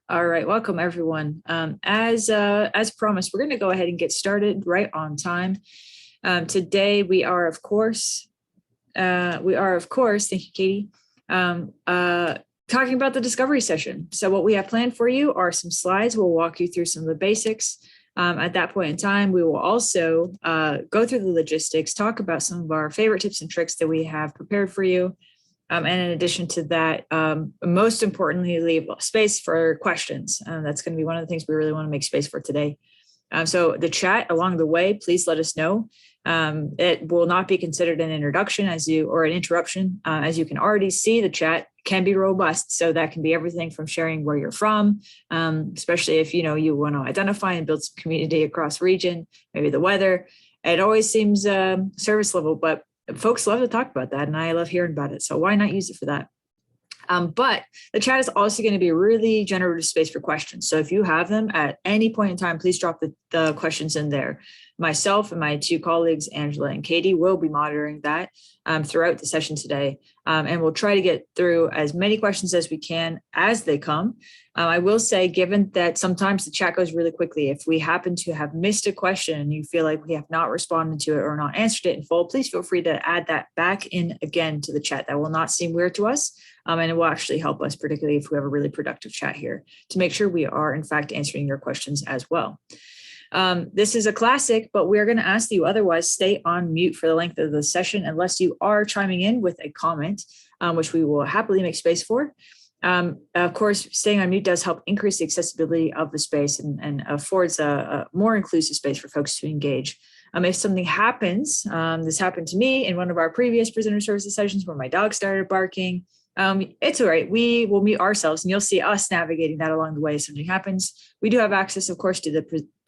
All right, welcome everyone. As promised, we're going to go ahead and get started right on time. Today we are, of course, thank you, Katie, talking about the discovery session. So what we have planned for you are some slides. We'll walk you through some of the basics. At that point in time, we will also go through the logistics, talk about some of our favorite tips and tricks that we have prepared for you. And in addition to that, most importantly, leave space for questions. That's going to be one of the things we really want to make space for today. So the chat along the way, please let us know. It will not be considered an introduction or an interruption. As you can already see, the chat can be robust. So that can be everything from sharing where you're from, especially if you want to identify and build some community across region, maybe the weather. It always seems service level, but folks love to talk about that, and I love hearing about it. So why not use it for that? But the chat is also going to be a really generative space for questions. So if you have them at any point in time, please drop the questions in there. Myself and my two colleagues, Angela and Katie, will be monitoring that throughout the session today. And we'll try to get through as many questions as we can as they come. I will say, given that sometimes the chat goes really quickly, if we happen to have missed a question and you feel like we have not responded to it or not answered it in full, please feel free to add that back in again to the chat. That will not seem weird to us. And it will actually help us, particularly if we have a really productive chat here, to make sure we are, in fact, answering your questions as well. This is a classic, but we're going to ask that you otherwise stay on mute for the length of the session unless you are chiming in with a comment, which we will happily make space for. Of course, staying on mute does help increase the accessibility of the space and affords a more inclusive space for folks to engage. If something happens, this happened to me in one of our previous prisoner services sessions where my dog started barking. It's all right. We will mute ourselves and you'll see us navigating that along the way if something happens. We do have access, of course, to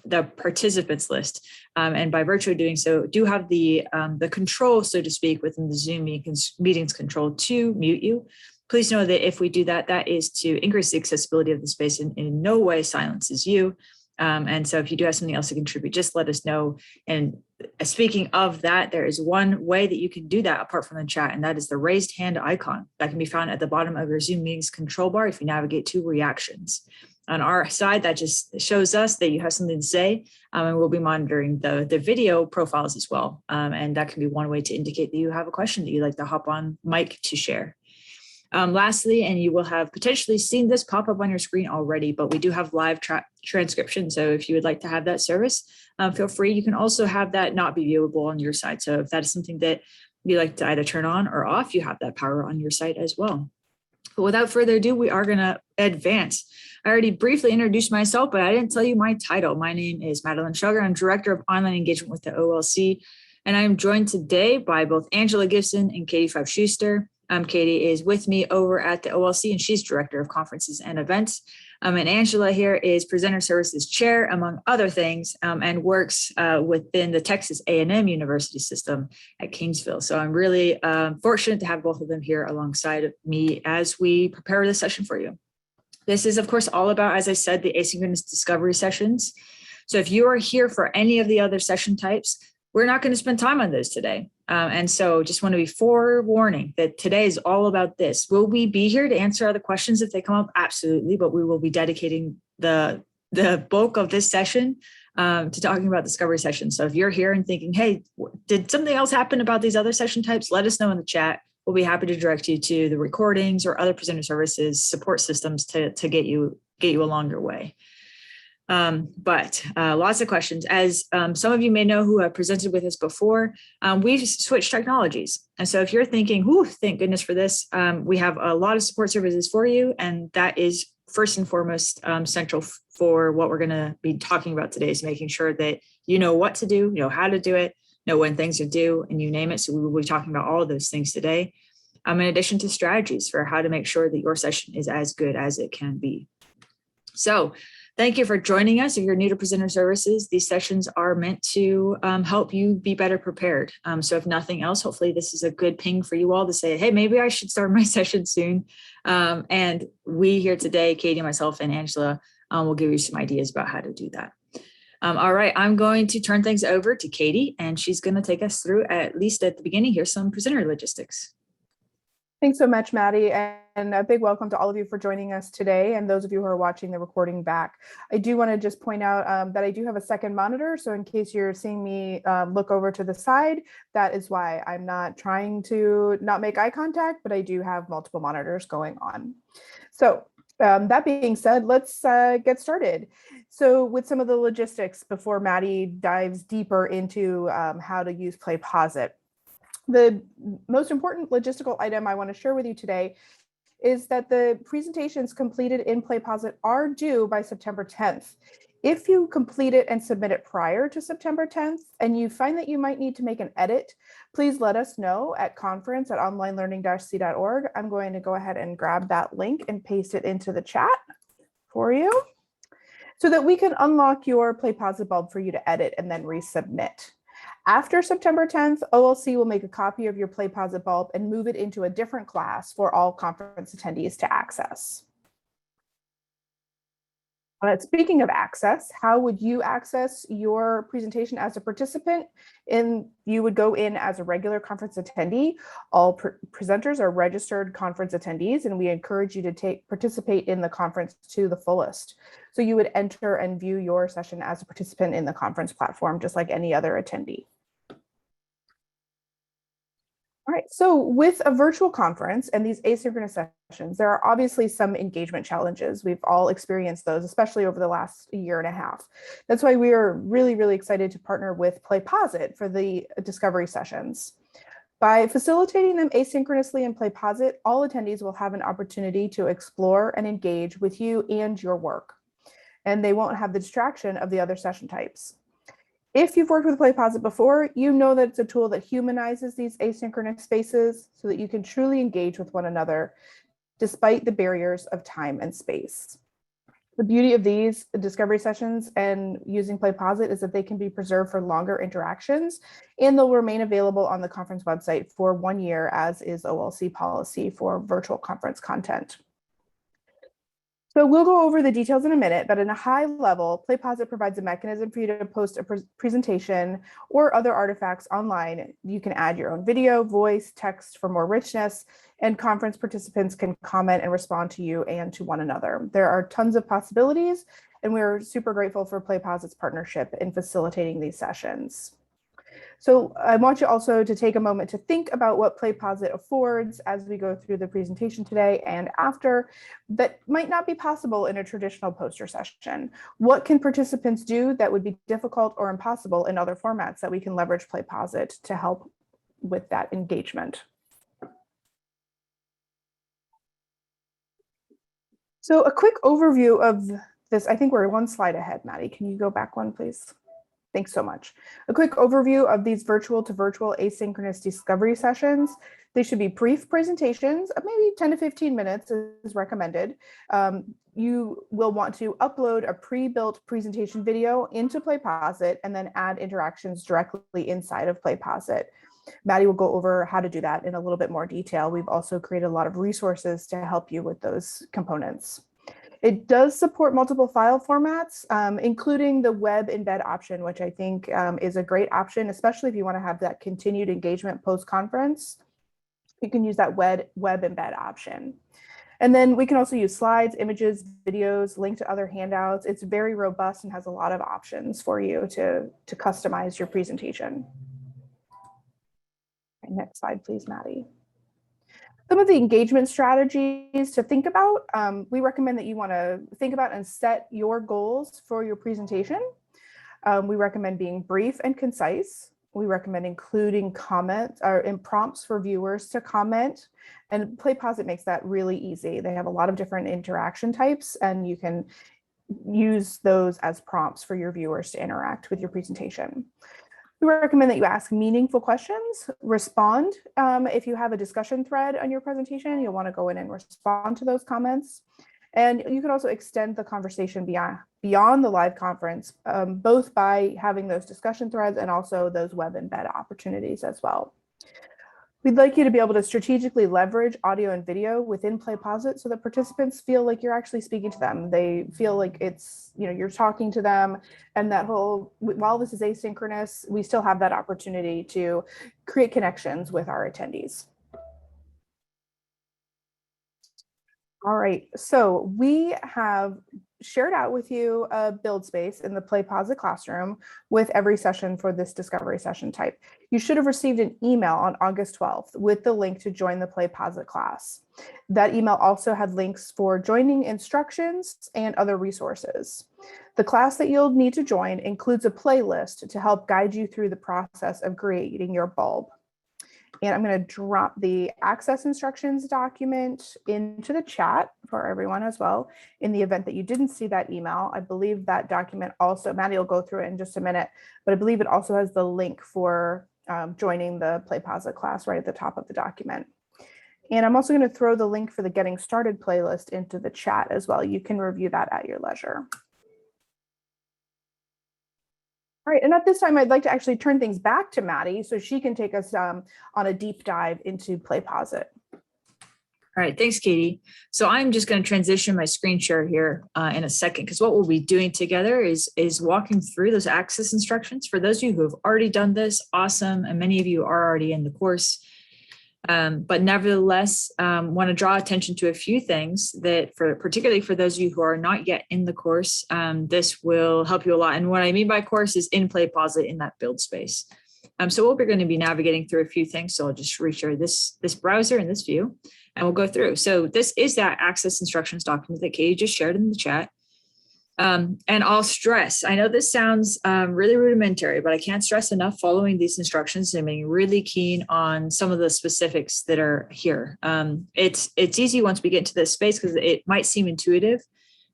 the participants list. And by virtue of doing so, do have the control, so to speak, within the Zoom meetings control to mute you. Please know that if we do that, that is to increase the accessibility of the space and in no way silences you. And so if you do have something else to contribute, just let us know. And speaking of that, there is one way that you can do that apart from the chat, and that is the raised hand icon that can be found at the bottom of your Zoom meetings control bar if you navigate to reactions. On our side, that just shows us that you have something to say, and we'll be monitoring the video profiles as well. And that can be one way to indicate that you have a question that you'd like to hop on mic to share. Lastly, and you will have potentially seen this pop up on your screen already, but we do have live transcription. So if you would like to have that service, feel free. You can also have that not be viewable on your side. So if that is something that you like to either turn on or off, you have that power on your site as well. But without further ado, we are going to advance. I already briefly introduced myself, but I didn't tell you my title. My name is Madeline Sugar. I'm Director of Online Engagement with the OLC, and I'm joined today by both Angela Gibson and Katie Schuster. Katie is with me over at the OLC, and she's Director of Conferences and Events. And Angela here is Presenter Services Chair, among other things, and works within the Texas A&M University system at Kingsville. So I'm really fortunate to have both of them here alongside of me as we prepare this session for you. This is, of course, all about, as I said, the asynchronous discovery sessions. So if you are here for any of the other session types, we're not going to spend time on those today. And so just want to be forewarning that today is all about this. Will we be here to answer other questions if they come up? Absolutely. But we will be dedicating the bulk of this session to talking about discovery sessions. So if you're here and thinking, hey, did something else happen about these other session types? Let us know in the chat. We'll be happy to direct you to the recordings or other presenter services support systems to get you along your way. But lots of questions. As some of you may know who have presented with us before, we've switched technologies. And so if you're thinking, thank goodness for this, we have a lot of support services for you. And that is first and foremost central for what we're going to be talking about today, is making sure that you know what to do, you know how to do it, know when things are due, and you name it. So we will be talking about all of those things today, in addition to strategies for how to make sure that your session is as good as it can be. So thank you for joining us. If you're new to presenter services, these sessions are meant to help you be better prepared. So if nothing else, hopefully this is a good ping for you all to say, hey, maybe I should start my session soon. And we here today, Katie, myself, and Angela, will give you some ideas about how to do that. All right, I'm going to turn things over to Katie, and she's going to take us through, at least at the beginning here, some presenter logistics. Thanks so much, Maddie, and a big welcome to all of you for joining us today, and those of you who are watching the recording back. I do want to just point out that I do have a second monitor, so in case you're seeing me look over to the side, that is why. I'm not trying to not make eye contact, but I do have multiple monitors going on. So that being said, let's get started. So with some of the logistics before Maddie dives deeper into how to use PlayPosit. The most important logistical item I want to share with you today is that the presentations completed in PlayPosit are due by September 10th. If you complete it and submit it prior to September 10th and you find that you might need to make an edit, please let us know at conference@onlinelearning-c.org. I'm going to go ahead and grab that link and paste it into the chat for you so that we can unlock your PlayPosit bulb for you to edit and then resubmit. After September 10th, OLC will make a copy of your PlayPosit bulb and move it into a different class for all conference attendees to access. Speaking of access, how would you access your presentation as a participant? You would go in as a regular conference attendee. All presenters are registered conference attendees, and we encourage you to participate in the conference to the fullest. So you would enter and view your session as a participant in the conference platform, just like any other attendee. All right, so with a virtual conference and these asynchronous sessions, there are obviously some engagement challenges. We've all experienced those, especially over the last year and a half. That's why we are really, really excited to partner with PlayPosit for the discovery sessions. By facilitating them asynchronously in PlayPosit, all attendees will have an opportunity to explore and engage with you and your work, and they won't have the distraction of the other session types. If you've worked with PlayPosit before, you know that it's a tool that humanizes these asynchronous spaces so that you can truly engage with one another despite the barriers of time and space. The beauty of these discovery sessions and using PlayPosit is that they can be preserved for longer interactions, and they'll remain available on the conference website for 1 year, as is OLC policy for virtual conference content. So we'll go over the details in a minute, but in a high level, PlayPosit provides a mechanism for you to post a presentation or other artifacts online. You can add your own video, voice, text for more richness, and conference participants can comment and respond to you and to one another. There are tons of possibilities, and we're super grateful for PlayPosit's partnership in facilitating these sessions. So I want you also to take a moment to think about what PlayPosit affords as we go through the presentation today and after that might not be possible in a traditional poster session. What can participants do that would be difficult or impossible in other formats that we can leverage PlayPosit to help with that engagement? So a quick overview of this. I think we're one slide ahead, Maddie. Can you go back one, please? Thanks so much. A quick overview of these virtual to virtual asynchronous discovery sessions. They should be brief presentations of maybe 10 to 15 minutes is recommended. You will want to upload a pre-built presentation video into PlayPosit and then add interactions directly inside of PlayPosit. Maddie will go over how to do that in a little bit more detail. We've also created a lot of resources to help you with those components. It does support multiple file formats, including the web embed option, which I think is a great option, especially if you want to have that continued engagement post-conference. You can use that web embed option. And then we can also use slides, images, videos, link to other handouts. It's very robust and has a lot of options for you to customize your presentation. Next slide, please, Maddie. Some of the engagement strategies to think about, we recommend that you want to think about and set your goals for your presentation. We recommend being brief and concise. We recommend including comments or prompts for viewers to comment. And PlayPosit makes that really easy. They have a lot of different interaction types, and you can use those as prompts for your viewers to interact with your presentation. We recommend that you ask meaningful questions, respond. If you have a discussion thread on your presentation, you'll want to go in and respond to those comments. And you can also extend the conversation beyond the live conference, both by having those discussion threads and also those web embed opportunities as well. We'd like you to be able to strategically leverage audio and video within PlayPosit so that participants feel like you're actually speaking to them. They feel like it's, you're talking to them, and that while this is asynchronous, we still have that opportunity to create connections with our attendees. All right, so we have shared out with you a build space in the PlayPosit classroom with every session for this discovery session type. You should have received an email on August 12th with the link to join the PlayPosit class. That email also had links for joining instructions and other resources. The class that you'll need to join includes a playlist to help guide you through the process of creating your bulb. And I'm going to drop the access instructions document into the chat for everyone as well. In the event that you didn't see that email, I believe that document also, Maddie will go through it in just a minute, but I believe it also has the link for joining the PlayPosit class right at the top of the document. And I'm also going to throw the link for the Getting Started playlist into the chat as well. You can review that at your leisure. All right, and at this time, I'd like to actually turn things back to Maddie so she can take us on a deep dive into PlayPosit. All right, thanks, Katie. So I'm just going to transition my screen share here in a second, because what we'll be doing together is walking through those access instructions. For those of you who have already done this, awesome, and many of you are already in the course. But nevertheless, want to draw attention to a few things that, particularly for those of you who are not yet in the course, this will help you a lot. And what I mean by course is in PlayPosit in that build space. So we're going to be navigating through a few things. So I'll just reshare this browser and this view, and we'll go through. So this is that access instructions document that Katie just shared in the chat. And I'll stress, I know this sounds really rudimentary, but I can't stress enough following these instructions and being really keen on some of the specifics that are here. It's easy once we get into this space because it might seem intuitive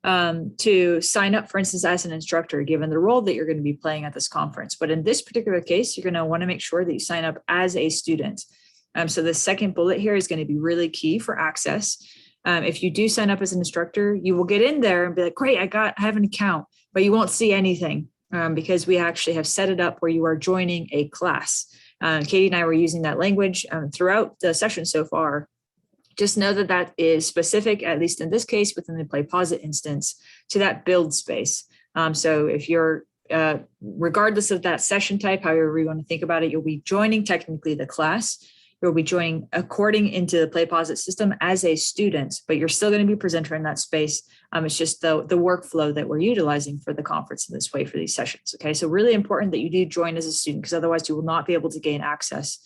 to sign up, for instance, as an instructor, given the role that you're going to be playing at this conference. But in this particular case, you're going to want to make sure that you sign up as a student. So the second bullet here is going to be really key for access. If you do sign up as an instructor, you will get in there and be like, great, I have an account, but you won't see anything because we actually have set it up where you are joining a class. Katie and I were using that language throughout the session so far. Just know that that is specific, at least in this case, within the PlayPosit instance, to that build space. So if you're, regardless of that session type, however you want to think about it, you'll be joining technically the class. You'll be joining according into the PlayPosit system as a student, but you're still going to be presenter in that space. It's just the workflow that we're utilizing for the conference in this way for these sessions. Okay, so really important that you do join as a student, because otherwise you will not be able to gain access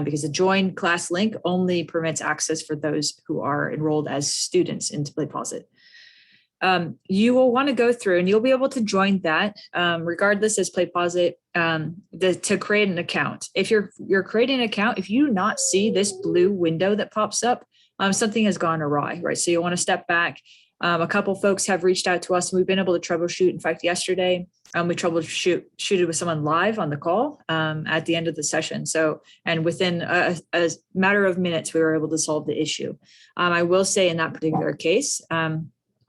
because the join class link only permits access for those who are enrolled as students into PlayPosit. You will want to go through and you'll be able to join that regardless as PlayPosit to create an account. If you're creating an account, if you do not see this blue window that pops up, something has gone awry, right? So you want to step back. A couple folks have reached out to us and we've been able to troubleshoot. In fact, yesterday we troubleshooted with someone live on the call at the end of the session. So, and within a matter of minutes, we were able to solve the issue. I will say in that particular case,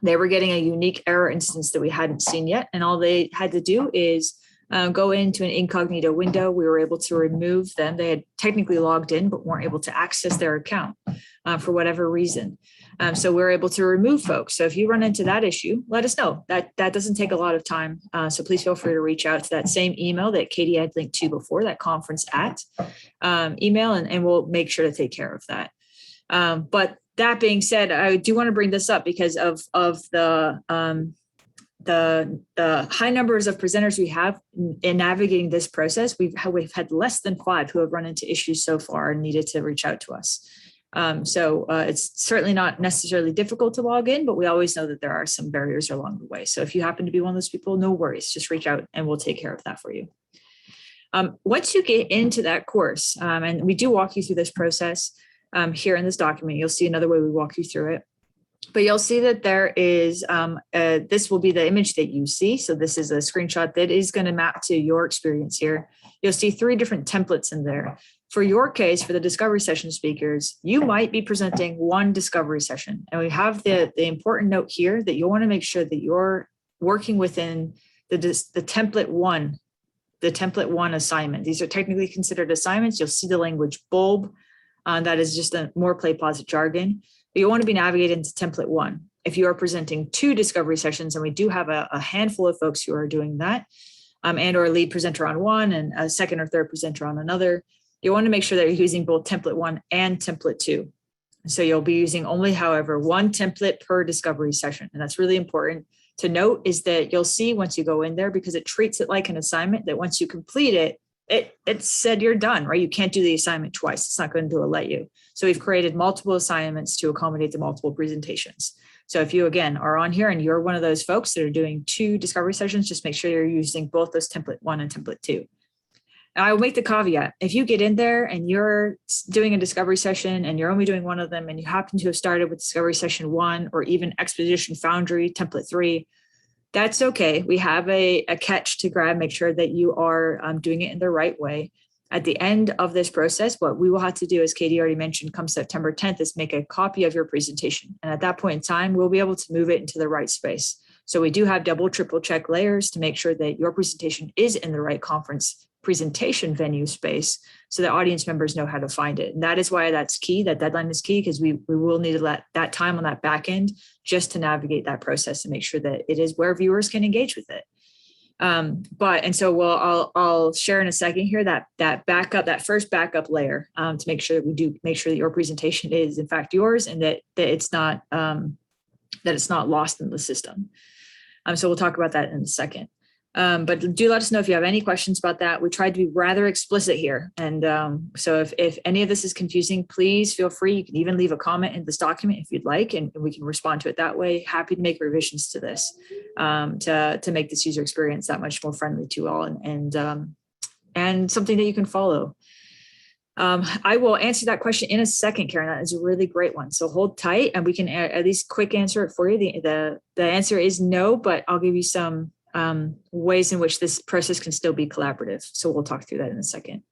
they were getting a unique error instance that we hadn't seen yet. And all they had to do is go into an incognito window. We were able to remove them. They had technically logged in, but weren't able to access their account for whatever reason. So we were able to remove folks. So if you run into that issue, let us know. That doesn't take a lot of time. So please feel free to reach out to that same email that Katie had linked to before, that conference at email, and we'll make sure to take care of that. But that being said, I do want to bring this up because of the high numbers of presenters we have in navigating this process. We've had less than 5 who have run into issues so far and needed to reach out to us. So it's certainly not necessarily difficult to log in, but we always know that there are some barriers along the way. So if you happen to be one of those people, no worries, just reach out and we'll take care of that for you. Once you get into that course, and we do walk you through this process, here in this document, you'll see another way we walk you through it. But you'll see that there is, this will be the image that you see. So this is a screenshot that is going to map to your experience here. You'll see 3 different templates in there. For your case, for the discovery session speakers, you might be presenting one discovery session. And we have the important note here that you'll want to make sure that you're working within the template one, assignment. These are technically considered assignments. You'll see the language bulb. That is just a more PlayPosit jargon. But you want to be navigating to template 1. If you are presenting 2 discovery sessions, and we do have a handful of folks who are doing that, and or a lead presenter on one and a second or third presenter on another, you want to make sure that you're using both template 1 and template 2. So you'll be using only, however, one template per discovery session. And that's really important to note, is that you'll see once you go in there, because it treats it like an assignment, that once you complete it, it said you're done, right? You can't do the assignment twice. It's not going to let you. So we've created multiple assignments to accommodate the multiple presentations. So if you, again, are on here and you're one of those folks that are doing 2 discovery sessions, just make sure you're using both those template 1 and template 2. Now, I will make the caveat, if you get in there and you're doing a discovery session and you're only doing one of them, and you happen to have started with discovery session 1 or even Exposition Foundry template 3, that's okay. We have a catch to grab, make sure that you are doing it in the right way. At the end of this process, what we will have to do, as Katie already mentioned, come September 10th, is make a copy of your presentation. And at that point in time, we'll be able to move it into the right space. So we do have double, triple check layers to make sure that your presentation is in the right conference presentation venue space, so that audience members know how to find it. And that is why that's key. That deadline is key, because we will need to let that time on that back end just to navigate that process and make sure that it is where viewers can engage with it. I'll share in a second here that first backup layer to make sure that we do make sure that your presentation is in fact yours, and that it's not lost in the system. So we'll talk about that in a second. But do let us know if you have any questions about that. We tried to be rather explicit here. And so if any of this is confusing, please feel free. You can even leave a comment in this document if you'd like, and we can respond to it that way. Happy to make revisions to this to make this user experience that much more friendly to all, and something that you can follow. I will answer that question in a second, Karen. That is a really great one. So hold tight and we can at least quick answer it for you. The answer is no, but I'll give you some ways in which this process can still be collaborative. So we'll talk through that in a second.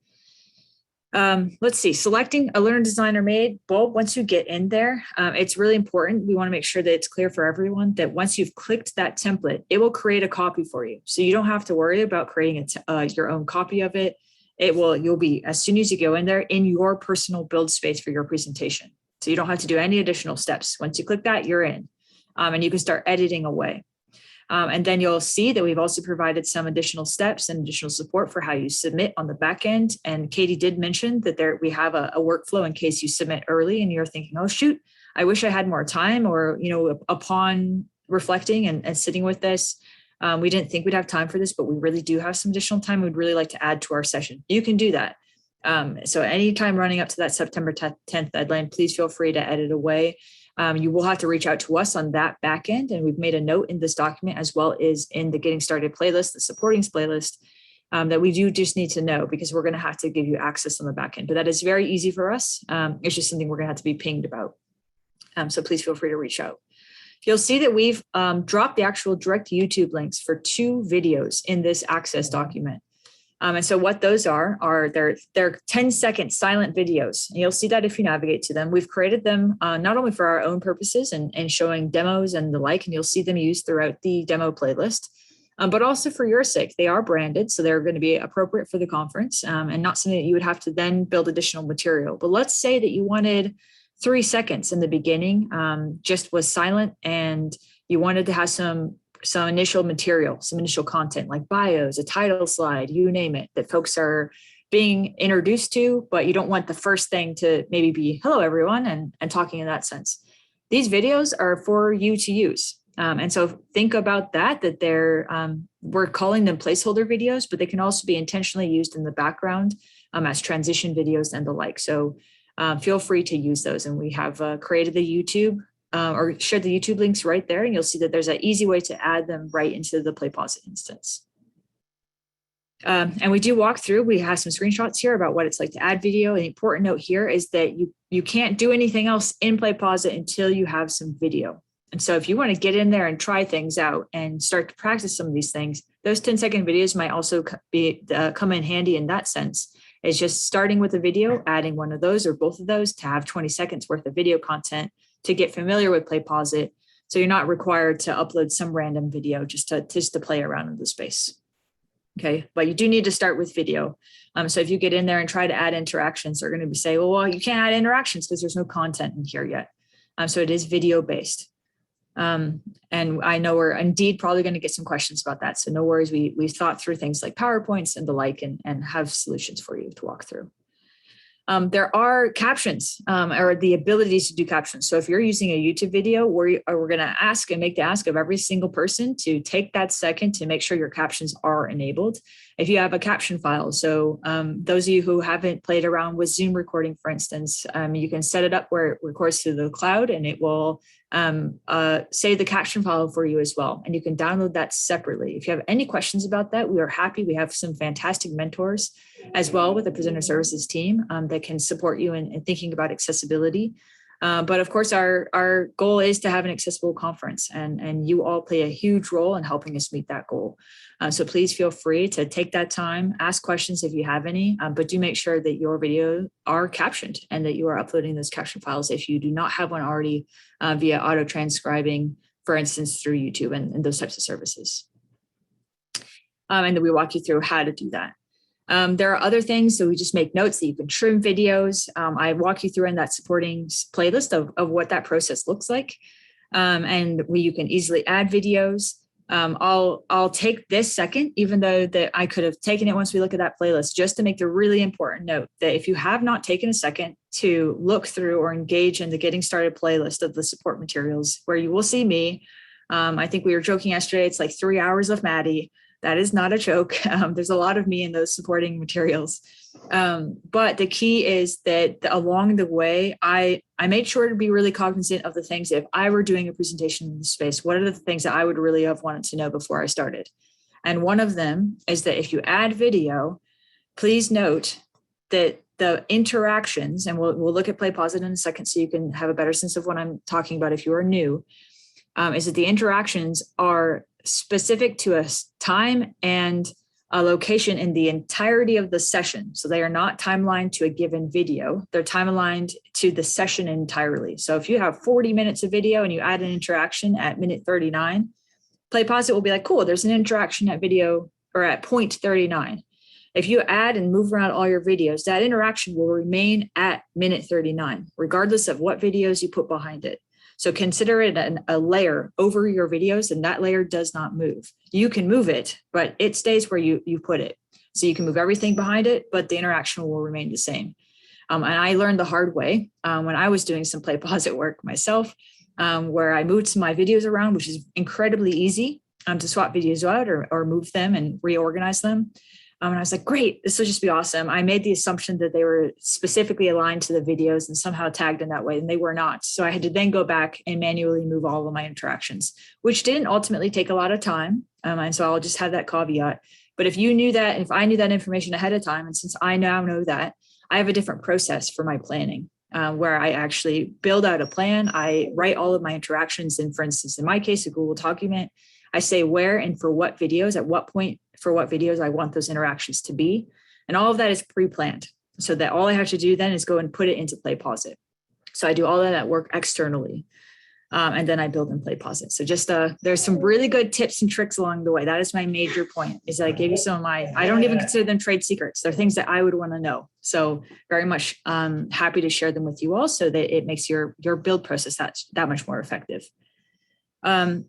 Let's see, selecting a learner designer made bulb. Once you get in there, it's really important. We want to make sure that it's clear for everyone that once you've clicked that template, it will create a copy for you. So you don't have to worry about creating your own copy of it. You'll be, as soon as you go in there, in your personal build space for your presentation. So you don't have to do any additional steps. Once you click that, you're in, and you can start editing away. And then you'll see that we've also provided some additional steps and additional support for how you submit on the back end. And Katie did mention that we have a workflow in case you submit early and you're thinking, oh, shoot, I wish I had more time, or, upon reflecting and sitting with this, we didn't think we'd have time for this, but we really do have some additional time we'd really like to add to our session. You can do that. So anytime running up to that September 10th deadline, please feel free to edit away. You will have to reach out to us on that back end, and we've made a note in this document as well as in the Getting Started playlist, the Supportings playlist, that we do just need to know, because we're going to have to give you access on the back end. But that is very easy for us. It's just something we're going to have to be pinged about. So please feel free to reach out. You'll see that we've dropped the actual direct YouTube links for 2 videos in this access document. And so what those are they're 10-second silent videos. And you'll see that if you navigate to them. We've created them not only for our own purposes and showing demos and the like, and you'll see them used throughout the demo playlist, but also for your sake. They are branded, so they're going to be appropriate for the conference, and not something that you would have to then build additional material. But let's say that you wanted 3 seconds in the beginning, just was silent, and you wanted to have some initial material, some initial content like bios, a title slide, you name it, that folks are being introduced to, but you don't want the first thing to maybe be hello everyone and talking in that sense. These videos are for you to use. And so think about that we're calling them placeholder videos, but they can also be intentionally used in the background as transition videos and the like. So feel free to use those. And we have created the YouTube or shared the YouTube links right there. And you'll see that there's an easy way to add them right into the PlayPosit instance. And we do walk through, we have some screenshots here about what it's like to add video. An important note here is that you can't do anything else in PlayPosit until you have some video. And so if you want to get in there and try things out and start to practice some of these things, those 10-second videos might also come in handy in that sense. It's just starting with a video, adding one of those or both of those to have 20 seconds worth of video content to get familiar with PlayPosit. So you're not required to upload some random video just to play around in the space. Okay, but you do need to start with video. So if you get in there and try to add interactions, they're going to say, well, you can't add interactions because there's no content in here yet. So it is video based. And I know we're indeed probably going to get some questions about that. So no worries. We've thought through things like PowerPoints and the like, and have solutions for you to walk through. There are captions or the ability to do captions. So if you're using a YouTube video, we're going to ask and make the ask of every single person to take that second to make sure your captions are enabled. If you have a caption file, so those of you who haven't played around with Zoom recording, for instance, you can set it up where it records to the cloud and it will save the caption file for you as well. And you can download that separately. If you have any questions about that, we are happy. We have some fantastic mentors as well with the presenter services team that can support you in thinking about accessibility. But of course, our goal is to have an accessible conference, and you all play a huge role in helping us meet that goal. So please feel free to take that time, ask questions if you have any, but do make sure that your videos are captioned and that you are uploading those caption files if you do not have one already via auto transcribing, for instance, through YouTube and those types of services. And then we walk you through how to do that. There are other things, so we just make notes that you can trim videos. I walk you through in that supporting playlist of what that process looks like. And you can easily add videos. I'll take this second, even though that I could have taken it once we look at that playlist, just to make the really important note that if you have not taken a second to look through or engage in the Getting Started playlist of the support materials, where you will see me, I think we were joking yesterday, it's like 3 hours of Maddie. That is not a joke. There's a lot of me in those supporting materials. But the key is that along the way, I made sure to be really cognizant of the things. If I were doing a presentation in this space, what are the things that I would really have wanted to know before I started? And one of them is that if you add video, please note that the interactions, and we'll look at PlayPosit in a second so you can have a better sense of what I'm talking about if you are new, is that the interactions are specific to a time and a location in the entirety of the session. So they are not timelined to a given video. They're time-aligned to the session entirely. So if you have 40 minutes of video and you add an interaction at minute 39, PlayPosit will be like, cool, there's an interaction at video or at point 39. If you add and move around all your videos, that interaction will remain at minute 39, regardless of what videos you put behind it. So consider it a layer over your videos, and that layer does not move. You can move it, but it stays where you put it. So you can move everything behind it, but the interaction will remain the same. And I learned the hard way when I was doing some PlayPosit work myself, where I moved my videos around, which is incredibly easy to swap videos out or move them and reorganize them. And I was like, great, this will just be awesome. I made the assumption that they were specifically aligned to the videos and somehow tagged in that way, and they were not. So I had to then go back and manually move all of my interactions, which didn't ultimately take a lot of time. And so I'll just have that caveat. But if you knew that, if I knew that information ahead of time, and since I now know that, I have a different process for my planning, where I actually build out a plan. I write all of my interactions in, for instance, in my case, a Google document. I say where and for what videos, at what point for what videos I want those interactions to be. And all of that is pre-planned, so that all I have to do then is go and put it into PlayPosit. So I do all of that work externally. And then I build in PlayPosit. So just there's some really good tips and tricks along the way. That is my major point, is that I gave you some of my, I don't even consider them trade secrets. They're things that I would want to know. So very much happy to share them with you all so that it makes your build process that much more effective.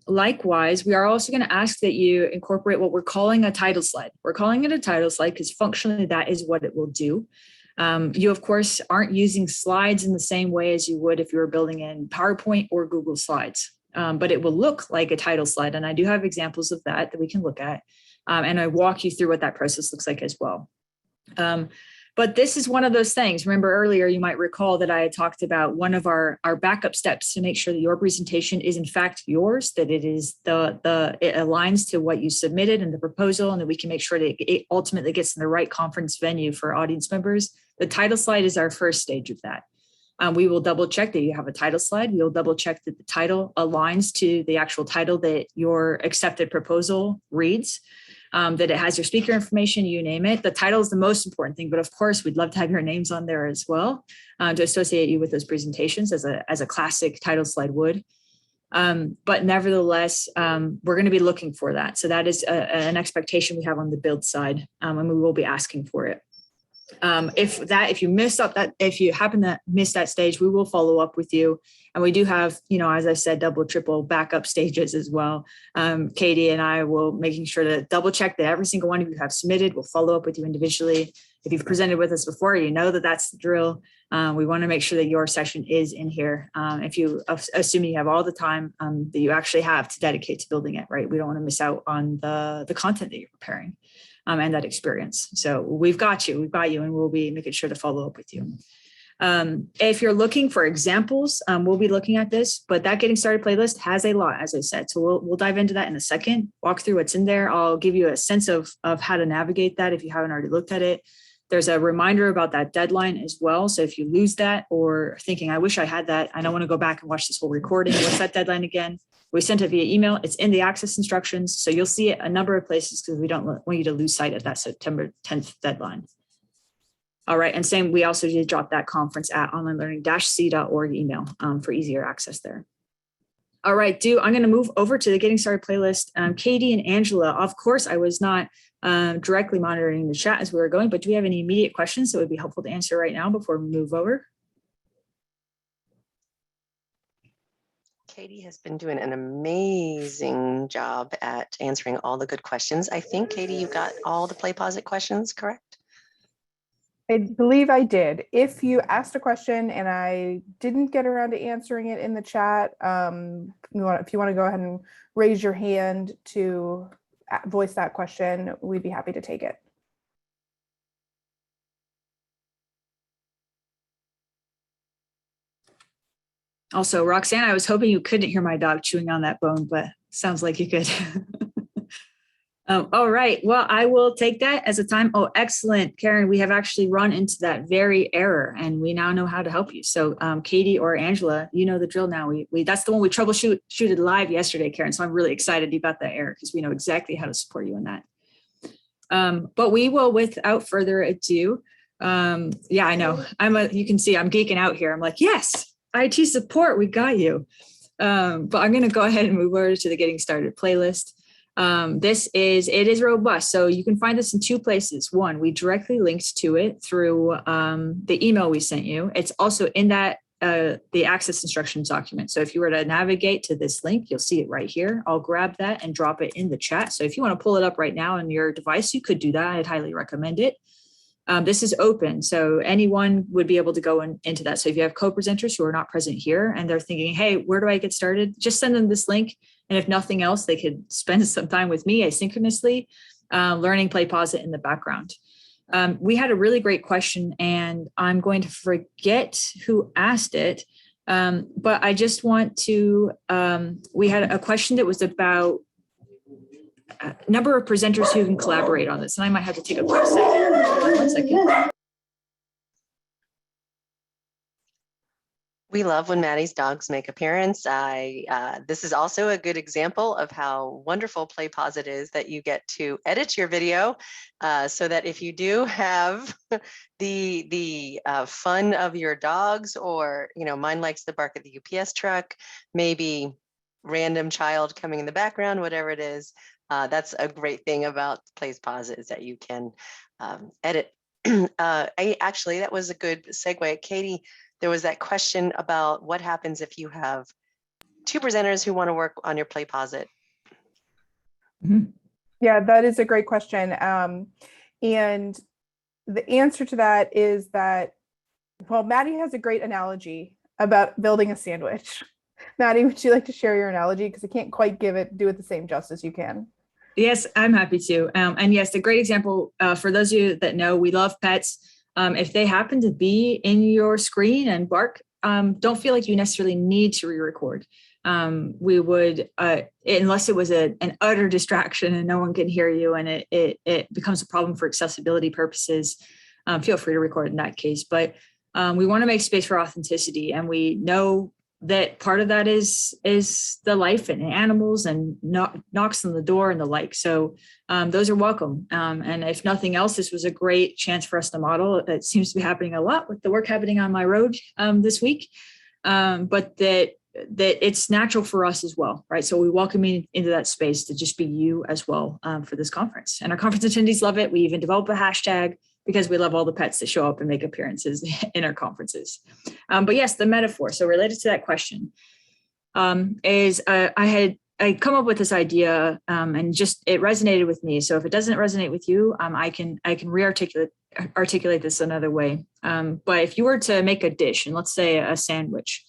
Likewise, we are also going to ask that you incorporate what we're calling a title slide. We're calling it a title slide because functionally that is what it will do. You, of course, aren't using slides in the same way as you would if you were building in PowerPoint or Google Slides, but it will look like a title slide. And I do have examples of that we can look at. And I walk you through what that process looks like as well. But this is one of those things. Remember earlier, you might recall that I had talked about one of our backup steps to make sure that your presentation is in fact yours, that it is it aligns to what you submitted in the proposal, and that we can make sure that it ultimately gets in the right conference venue for audience members. The title slide is our first stage of that. We will double check that you have a title slide. We'll double check that the title aligns to the actual title that your accepted proposal reads. That it has your speaker information, you name it. The title is the most important thing, but of course, we'd love to have your names on there as well to associate you with those presentations as a classic title slide would. But nevertheless, we're going to be looking for that. So that is an expectation we have on the build side, and we will be asking for it. If you happen to miss that stage, we will follow up with you. And we do have, as I said, double, triple backup stages as well. Katie and I will making sure to double check that every single one of you have submitted. We'll follow up with you individually. if you've presented with us before, you know that that's the drill. We want to make sure that your session is in here. If you assume you have all the time that you actually have to dedicate to building it, right? We don't want to miss out on the content that you're preparing and that experience. So we've got you, and we'll be making sure to follow up with you. If you're looking for examples, we'll be looking at this, but that Getting Started playlist has a lot, as I said. So we'll dive into that in a second, walk through what's in there. I'll give you a sense of how to navigate that if you haven't already looked at it. There's a reminder about that deadline as well. So if you lose that or thinking, I wish I had that, I don't want to go back and watch this whole recording. What's that deadline again? We sent it via email. It's in the access instructions. So you'll see it a number of places because we don't want you to lose sight of that September 10th deadline. All right. And same, we also did drop that conference at onlinelearning-c.org email for easier access there. All right, I'm going to move over to the Getting Started playlist. Katie and Angela, of course, I was not directly monitoring the chat as we were going, but do we have any immediate questions that would be helpful to answer right now before we move over? Katie has been doing an amazing job at answering all the good questions. I think, Katie, you got all the PlayPosit questions, correct? I believe I did. If you asked a question and I didn't get around to answering it in the chat, if you want to go ahead and raise your hand to voice that question, we'd be happy to take it. Also, Roxanne, I was hoping you couldn't hear my dog chewing on that bone, but sounds like you could. All right. Well, I will take that as a time. Oh, excellent. Karen, we have actually run into that very error and we now know how to help you. So Katie or Angela, you know the drill now. That's the one we troubleshooted live yesterday, Karen. So I'm really excited about that error because we know exactly how to support you in that. But we will, without further ado, yeah, I know. You can see I'm geeking out here. I'm like, yes, IT support, we got you. But I'm going to go ahead and move over to the Getting Started playlist. It is robust. So you can find this in two places. One, we directly linked to it through the email we sent you. It's also in that the access instructions document. So if you were to navigate to this link, you'll see it right here. I'll grab that and drop it in the chat. So if you want to pull it up right now on your device, you could do that. I'd highly recommend it. This is open, so anyone would be able to go into that. So if you have co-presenters who are not present here and they're thinking, hey, where do I get started? Just send them this link. And if nothing else, they could spend some time with me asynchronously, learning PlayPosit in the background. We had a really great question and I'm going to forget who asked it. But I just want to, we had a question that was about number of presenters who can collaborate on this. And I might have to take a quick second. Hold on 1 second. We love when Maddie's dogs make appearance. This is also a good example of how wonderful PlayPosit is that you get to edit your video so that if you do have the fun of your dogs or, mine likes the bark of the UPS truck, maybe random child coming in the background, whatever it is, that's a great thing about PlayPosit is that you can edit. Actually, that was a good segue. Katie, there was that question about what happens if you have two presenters who want to work on your PlayPosit. Mm-hmm. Yeah, that is a great question. And the answer to that is that, well, Maddie has a great analogy about building a sandwich. Maddie, would you like to share your analogy? Because I can't quite do it the same justice you can. Yes, I'm happy to. And yes, the great example for those of you that know, we love pets. If they happen to be in your screen and bark, don't feel like you necessarily need to re-record. We would, unless it was an utter distraction and no one can hear you and it becomes a problem for accessibility purposes, feel free to record in that case. But we want to make space for authenticity, and we know that part of that is the life and animals and knocks on the door and the like. So those are welcome. And if nothing else, this was a great chance for us to model. It seems to be happening a lot with the work happening on my road this week, but that it's natural for us as well, right? So we welcome you into that space to just be you as well for this conference. And our conference attendees love it. We even develop a hashtag because we love all the pets that show up and make appearances in our conferences. But yes, the metaphor. So related to that question is I come up with this idea and just it resonated with me. So if it doesn't resonate with you, I can re-articulate articulate this another way. But if you were to make a dish, and let's say a sandwich,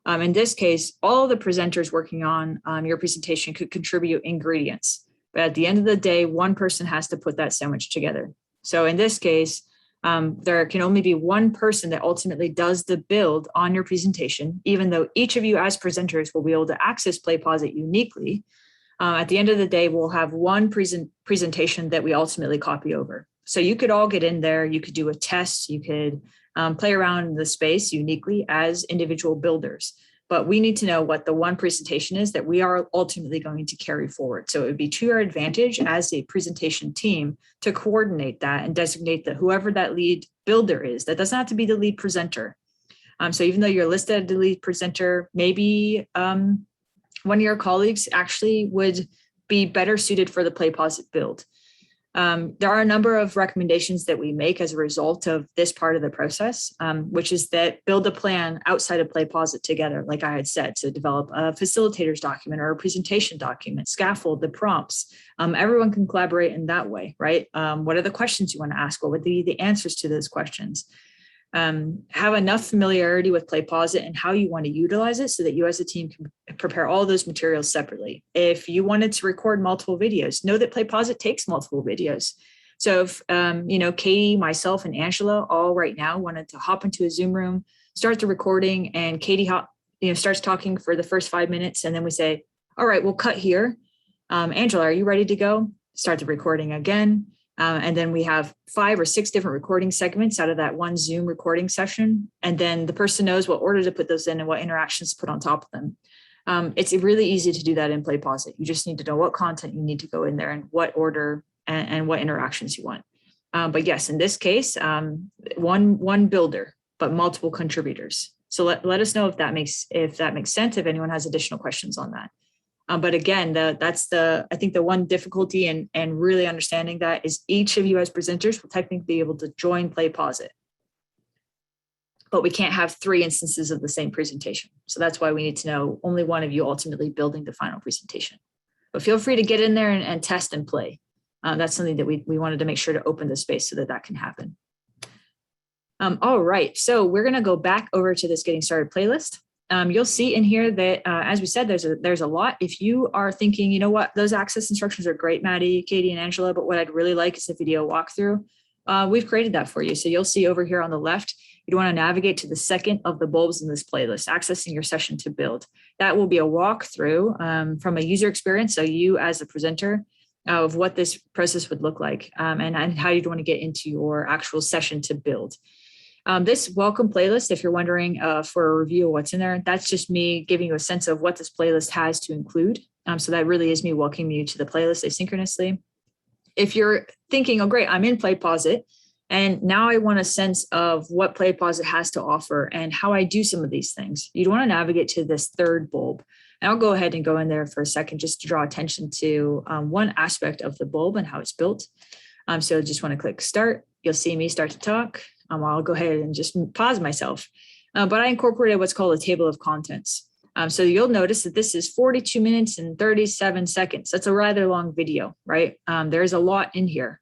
in this case, all the presenters working on your presentation could contribute ingredients. But at the end of the day, one person has to put that sandwich together. So in this case, there can only be one person that ultimately does the build on your presentation, even though each of you as presenters will be able to access PlayPosit uniquely. At the end of the day, we'll have one presentation that we ultimately copy over. So you could all get in there, you could do a test, you could play around in the space uniquely as individual builders. But we need to know what the one presentation is that we are ultimately going to carry forward. So it would be to your advantage as a presentation team to coordinate that and designate that whoever that lead builder is, that doesn't have to be the lead presenter. So even though you're listed as the lead presenter, maybe one of your colleagues actually would be better suited for the PlayPosit build. There are a number of recommendations that we make as a result of this part of the process, which is that build a plan outside of PlayPosit together, like I had said, to develop a facilitator's document or a presentation document, scaffold the prompts. Everyone can collaborate in that way, right? What are the questions you want to ask? What would be the answers to those questions? Have enough familiarity with PlayPosit and how you want to utilize it so that you as a team can prepare all those materials separately. If you wanted to record multiple videos, know that PlayPosit takes multiple videos. So if, Katie, myself, and Angela all right now wanted to hop into a Zoom room, start the recording, and Katie starts talking for the first 5 minutes, and then we say, all right, we'll cut here. Angela, are you ready to go? Start the recording again. And then we have 5 or 6 different recording segments out of that one Zoom recording session. And then the person knows what order to put those in and what interactions to put on top of them. It's really easy to do that in PlayPosit. You just need to know what content you need to go in there and what order and what interactions you want. But yes, in this case, one builder, but multiple contributors. So let us know if that makes sense, if anyone has additional questions on that. But again, I think the one difficulty and really understanding that is each of you as presenters will technically be able to join PlayPosit. But we can't have 3 instances of the same presentation. So that's why we need to know only one of you ultimately building the final presentation. But feel free to get in there and test and play. That's something that we wanted to make sure to open the space so that can happen. All right, so we're gonna go back over to this Getting Started playlist. You'll see in here that, as we said, there's a lot. If you are thinking, you know what, those access instructions are great, Maddie, Katie, and Angela, but what I'd really like is a video walkthrough. We've created that for you. So you'll see over here on the left, you'd want to navigate to the second of the bulbs in this playlist, accessing your session to build. That will be a walkthrough from a user experience. So you as a presenter of what this process would look like and how you'd want to get into your actual session to build. This welcome playlist, if you're wondering for a review of what's in there, that's just me giving you a sense of what this playlist has to include. So that really is me welcoming you to the playlist asynchronously. If you're thinking, oh, great, I'm in PlayPosit, and now I want a sense of what PlayPosit has to offer and how I do some of these things, you'd want to navigate to this third bulb. And I'll go ahead and go in there for a second just to draw attention to one aspect of the bulb and how it's built. So just want to click start. You'll see me start to talk. I'll go ahead and just pause myself. But I incorporated what's called a table of contents. So you'll notice that this is 42 minutes and 37 seconds. That's a rather long video, right? There's a lot in here.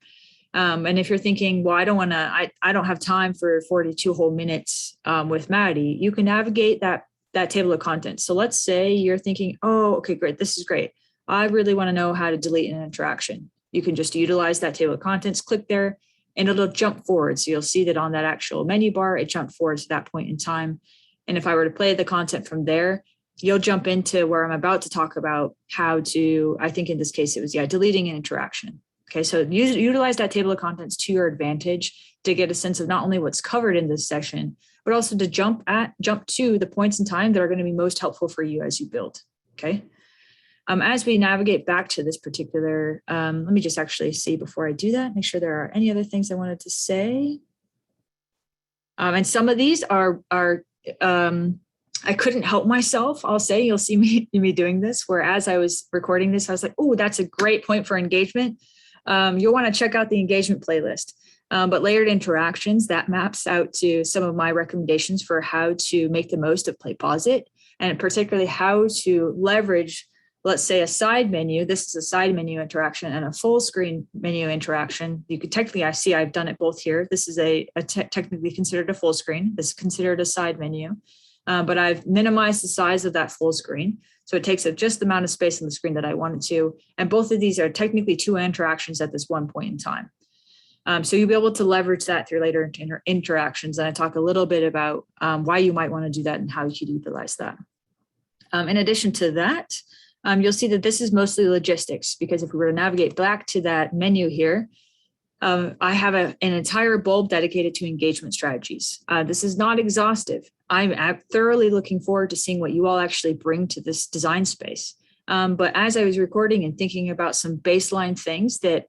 And if you're thinking, well, I don't have time for 42 whole minutes with Maddie, you can navigate that table of contents. So let's say you're thinking, oh, okay, great. This is great. I really want to know how to delete an interaction. You can just utilize that table of contents, click there, and it'll jump forward. So you'll see that on that actual menu bar, it jumped forward to that point in time. And if I were to play the content from there, you'll jump into where I'm about to talk about how to, I think in this case, it was, deleting an interaction. Okay, so utilize that table of contents to your advantage to get a sense of not only what's covered in this session, but also to jump to the points in time that are going to be most helpful for you as you build, okay? As we navigate back to this particular, let me just actually see before I do that, make sure there are any other things I wanted to say. And some of these are I couldn't help myself, I'll say, you'll see me doing this, where as I was recording this, I was like, oh, that's a great point for engagement. You'll want to check out the engagement playlist. But layered interactions, that maps out to some of my recommendations for how to make the most of PlayPosit, and particularly how to leverage let's say a side menu, this is a side menu interaction and a full screen menu interaction. You could technically, I see I've done it both here. This is technically considered a full screen. This is considered a side menu, but I've minimized the size of that full screen. So it takes up just the amount of space on the screen that I wanted to. And both of these are technically two interactions at this one point in time. So you'll be able to leverage that through later interactions. And I talk a little bit about why you might want to do that and how you could utilize that. In addition to that, you'll see that this is mostly logistics, because if we were to navigate back to that menu here, I have an entire bulb dedicated to engagement strategies. This is not exhaustive. I'm thoroughly looking forward to seeing what you all actually bring to this design space. But as I was recording and thinking about some baseline things that,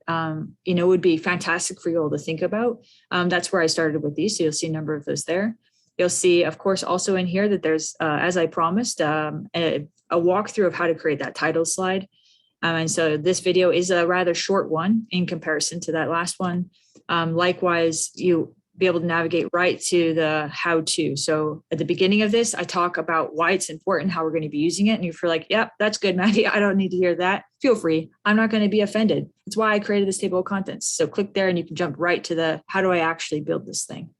would be fantastic for you all to think about, that's where I started with these. So you'll see a number of those there. You'll see, of course, also in here that there's, as I promised, a walkthrough of how to create that title slide. And so this video is a rather short one in comparison to that last one. Likewise, you'll be able to navigate right to the how-to. So at the beginning of this, I talk about why it's important, how we're going to be using it. And if you're like, yep, that's good, Maddie, I don't need to hear that, feel free. I'm not going to be offended. That's why I created this table of contents. So click there and you can jump right to the, how do I actually build this thing?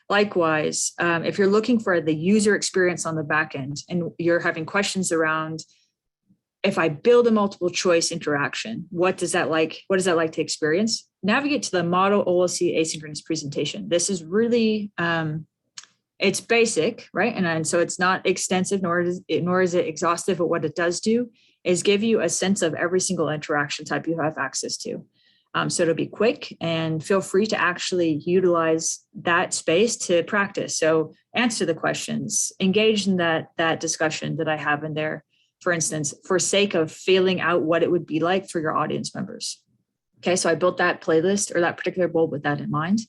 Likewise, if you're looking for the user experience on the back end and you're having questions around, if I build a multiple choice interaction, what does that like to experience? Navigate to the model OLC asynchronous presentation. This is really, it's basic, right? And so it's not extensive, nor is it exhaustive, but what it does do is give you a sense of every single interaction type you have access to. So it'll be quick, and feel free to actually utilize that space to practice. So answer the questions, engage in that discussion that I have in there, for instance, for sake of feeling out what it would be like for your audience members. Okay, so I built that playlist or that particular bulb with that in mind.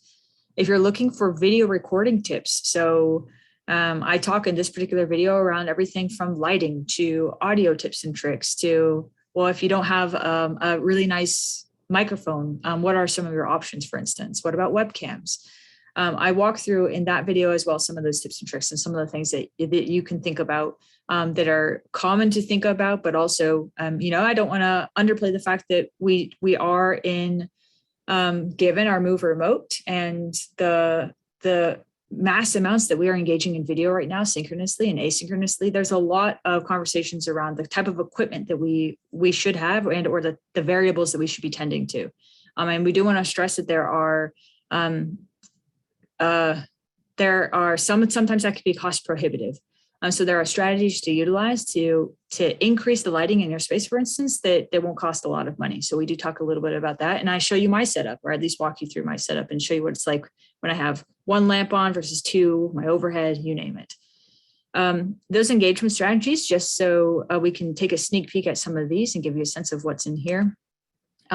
If you're looking for video recording tips, so I talk in this particular video around everything from lighting to audio tips and tricks to, well, if you don't have a really nice microphone, what are some of your options, for instance? What about webcams? I walk through in that video as well some of those tips and tricks and some of the things that you can think about that are common to think about, but also, I don't want to underplay the fact that we are in, given our move remote and the mass amounts that we are engaging in video right now, synchronously and asynchronously, there's a lot of conversations around the type of equipment that we should have and or the variables that we should be tending to. And we do want to stress that there are sometimes that could be cost prohibitive. So there are strategies to utilize to increase the lighting in your space, for instance, that won't cost a lot of money. So we do talk a little bit about that. And I show you my setup, or at least walk you through my setup and show you what it's like when I have one lamp on versus two, my overhead, you name it. Those engagement strategies, just so we can take a sneak peek at some of these and give you a sense of what's in here.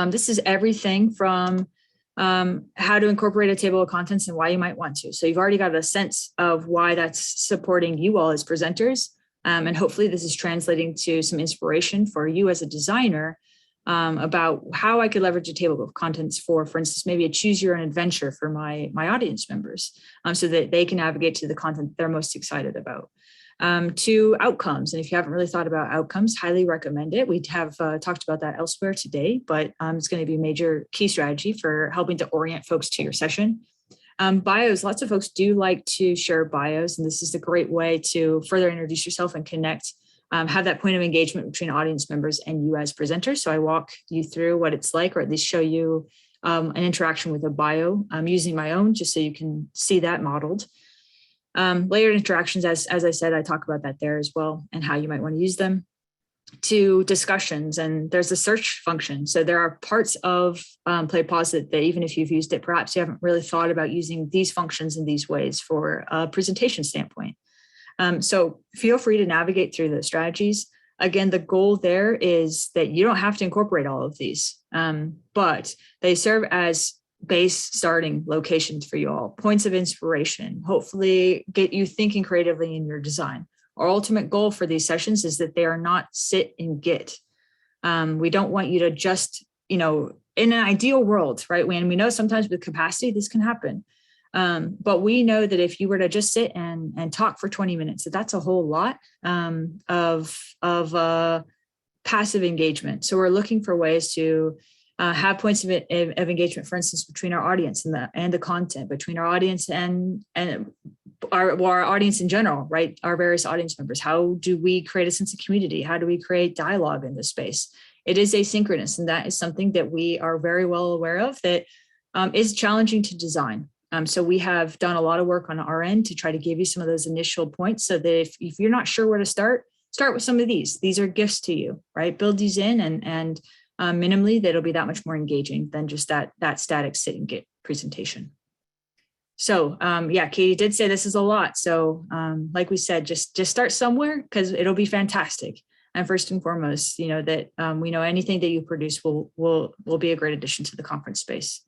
This is everything from how to incorporate a table of contents and why you might want to. So you've already got a sense of why that's supporting you all as presenters. And hopefully this is translating to some inspiration for you as a designer about how I could leverage a table of contents for instance, maybe a choose your own adventure for my audience members so that they can navigate to the content they're most excited about. To outcomes. And if you haven't really thought about outcomes, highly recommend it. We have talked about that elsewhere today, but it's going to be a major key strategy for helping to orient folks to your session. Bios, lots of folks do like to share bios, and this is a great way to further introduce yourself and connect, have that point of engagement between audience members and you as presenters. So I walk you through what it's like, or at least show you an interaction with a bio. I'm using my own just so you can see that modeled. Layered interactions, as I said, I talk about that there as well and how you might want to use them. To discussions, and there's a search function. So there are parts of PlayPosit that even if you've used it, perhaps you haven't really thought about using these functions in these ways for a presentation standpoint. So feel free to navigate through the strategies. Again, the goal there is that you don't have to incorporate all of these, but they serve as base starting locations for you all, points of inspiration, hopefully get you thinking creatively in your design. Our ultimate goal for these sessions is that they are not sit and get. We don't want you to just, in an ideal world, right? When we know sometimes with capacity, this can happen. But we know that if you were to just sit and talk for 20 minutes, that's a whole lot of passive engagement. So we're looking for ways to have points of engagement, for instance, between our audience and the content, between our audience and our audience in general, right? Our various audience members. How do we create a sense of community? How do we create dialogue in this space? It is asynchronous, and that is something that we are very well aware of that is challenging to design. So we have done a lot of work on our end to try to give you some of those initial points so that if you're not sure where to start with some of these. These are gifts to you, right? Build these in and minimally, that'll be that much more engaging than just that static sit and get presentation. So yeah, Katie did say this is a lot. So like we said, just start somewhere because it'll be fantastic. And first and foremost, you know, that we know anything that you produce will be a great addition to the conference space.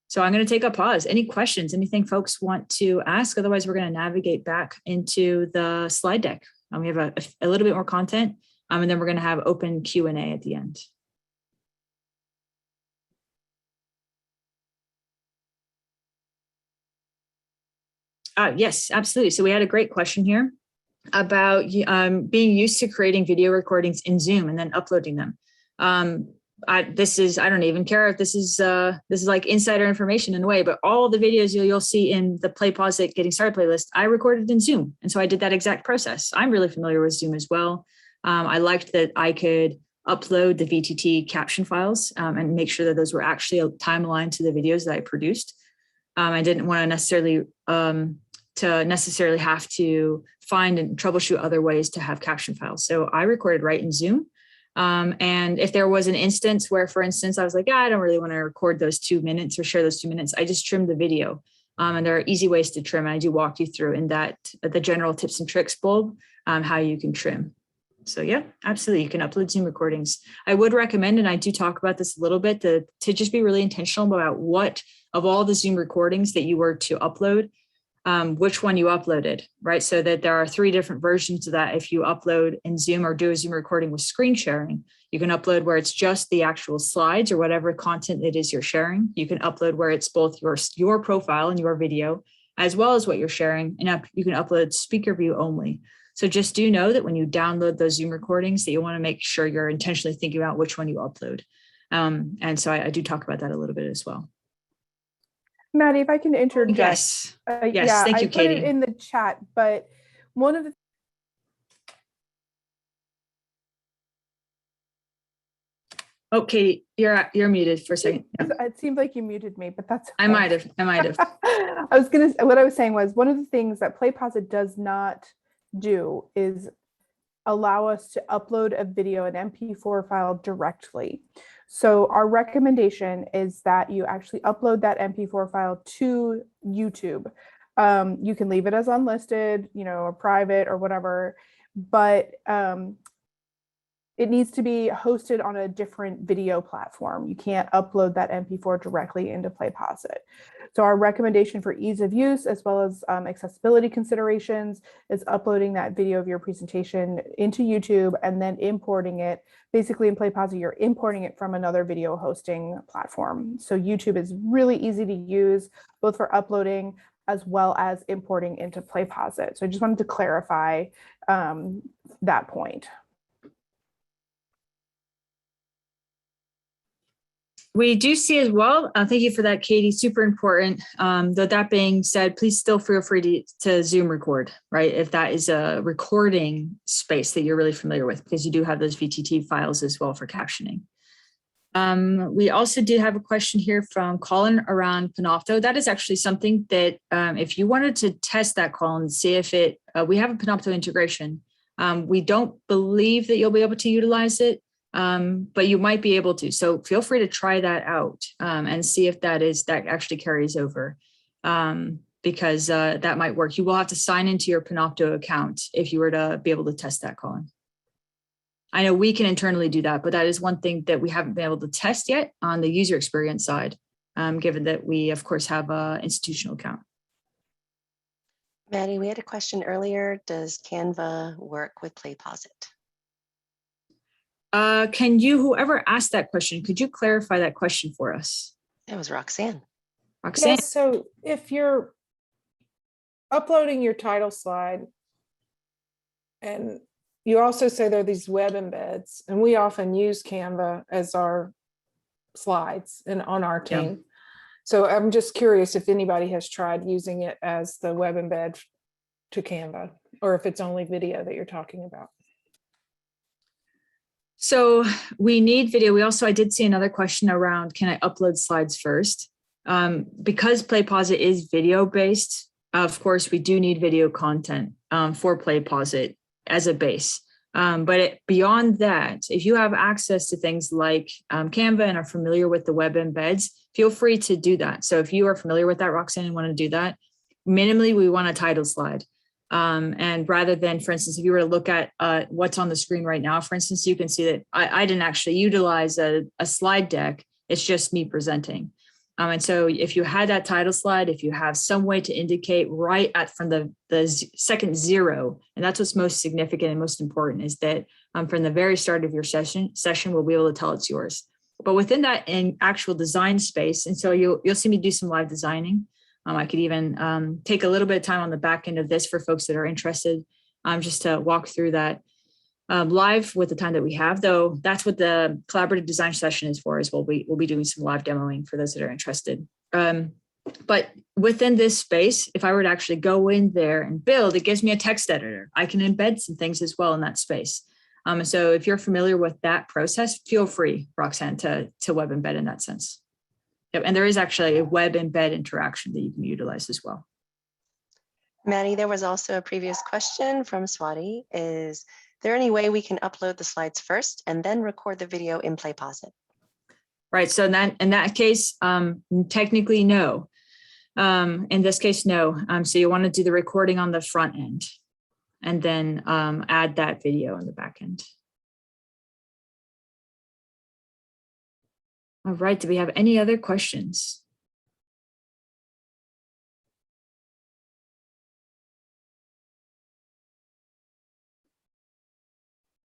So I'm going to take a pause. Any questions, anything folks want to ask? Otherwise, we're going to navigate back into the slide deck. We have a little bit more content, and then we're going to have open Q&A at the end. Yes, absolutely. So we had a great question here about being used to creating video recordings in Zoom and then uploading them. I don't even care if this is like insider information in a way, but all the videos you'll see in the PlayPosit Getting Started playlist, I recorded in Zoom. And so I did that exact process. I'm really familiar with Zoom as well. I liked that I could upload the VTT caption files and make sure that those were actually time aligned to the videos that I produced. I didn't want to necessarily have to find and troubleshoot other ways to have caption files. So I recorded right in Zoom. And if there was an instance where, for instance, I was like, I don't really want to record those 2 minutes or share those 2 minutes, I just trimmed the video. And there are easy ways to trim. And I do walk you through in the general tips and tricks bulb, how you can trim. So yeah, absolutely. You can upload Zoom recordings. I would recommend, and I do talk about this a little bit, to just be really intentional about what of all the Zoom recordings that you were to upload, which one you uploaded, right? So that there are 3 different versions of that. If you upload in Zoom or do a Zoom recording with screen sharing, you can upload where it's just the actual slides or whatever content it is you're sharing. You can upload where it's both your profile and your video, as well as what you're sharing. And you can upload speaker view only. So just do know that when you download those Zoom recordings, that you want to make sure you're intentionally thinking about which one you upload. And so I do talk about that a little bit as well. Maddie, if I can interject. Yes. Yes. Yeah, Thank you, Katie. I put it in the chat, but one of the Katie, you're muted for a second. Yeah. It seemed like you muted me, but that's okay. I might have. What I was saying was one of the things that PlayPosit does not do is allow us to upload a video, an MP4 file directly. So our recommendation is that you actually upload that MP4 file to YouTube. You can leave it as unlisted, or private or whatever, but it needs to be hosted on a different video platform. You can't upload that MP4 directly into PlayPosit. So our recommendation for ease of use, as well as accessibility considerations, is uploading that video of your presentation into YouTube and then importing it. Basically in PlayPosit, you're importing it from another video hosting platform. So YouTube is really easy to use, both for uploading as well as importing into PlayPosit. So I just wanted to clarify that point. We do see as well, thank you for that, Katie, super important. Though that being said, please still feel free to Zoom record, right? If that is a recording space that you're really familiar with, because you do have those VTT files as well for captioning. We also did have a question here from Colin around Panopto. That is actually something that if you wanted to test that, Colin, see if we have a Panopto integration. We don't believe that you'll be able to utilize it. But you might be able to. So feel free to try that out and see if that actually carries over because that might work. You will have to sign into your Panopto account if you were to be able to test that, Colin. I know we can internally do that, but that is one thing that we haven't been able to test yet on the user experience side, given that we, of course, have an institutional account. Maddie, we had a question earlier. Does Canva work with PlayPosit? Whoever asked that question, could you clarify that question for us? It was Roxanne. Roxanne? Yes, so if you're uploading your title slide, and you also say there are these web embeds, and we often use Canva as our slides and on our Yeah. team. So I'm just curious if anybody has tried using it as the web embed to Canva, or if it's only video that you're talking about. So we need video. I did see another question around, can I upload slides first? Because PlayPosit is video based, of course, we do need video content for PlayPosit as a base. But beyond that, if you have access to things like Canva and are familiar with the web embeds, feel free to do that. So if you are familiar with that, Roxanne, and want to do that, minimally, we want a title slide. And rather than, for instance, if you were to look at what's on the screen right now, for instance, you can see that I didn't actually utilize a slide deck. It's just me presenting. And so if you had that title slide, if you have some way to indicate right from the second 0, and that's what's most significant and most important, is that from the very start of your session, we'll be able to tell it's yours. But within that in actual design space, and so you'll see me do some live designing. I could even take a little bit of time on the back end of this for folks that are interested, just to walk through that live with the time that we have, though. That's what the collaborative design session is for, as we'll be doing some live demoing for those that are interested. But within this space, if I were to actually go in there and build, it gives me a text editor. I can embed some things as well in that space. And so if you're familiar with that process, feel free, Roxanne, to web embed in that sense. Yep, and there is actually a web embed interaction that you can utilize as well. Maddie, there was also a previous question from Swati. Is there any way we can upload the slides first and then record the video in PlayPosit? Right, so in that case, technically no. In this case, no. So you want to do the recording on the front end and then add that video on the back end. All right, do we have any other questions?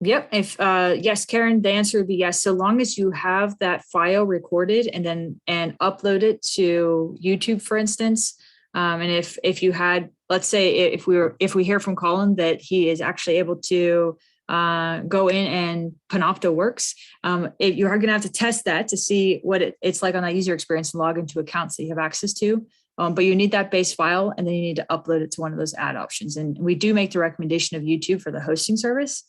Yep, yes, Karen, the answer would be yes. So long as you have that file recorded and upload it to YouTube, for instance. And if you had, let's say, if we hear from Colin that he is actually able to go in and Panopto works, you are going to have to test that to see what it's like on that user experience and log into accounts that you have access to. But you need that base file, and then you need to upload it to one of those ad options. And we do make the recommendation of YouTube for the hosting service,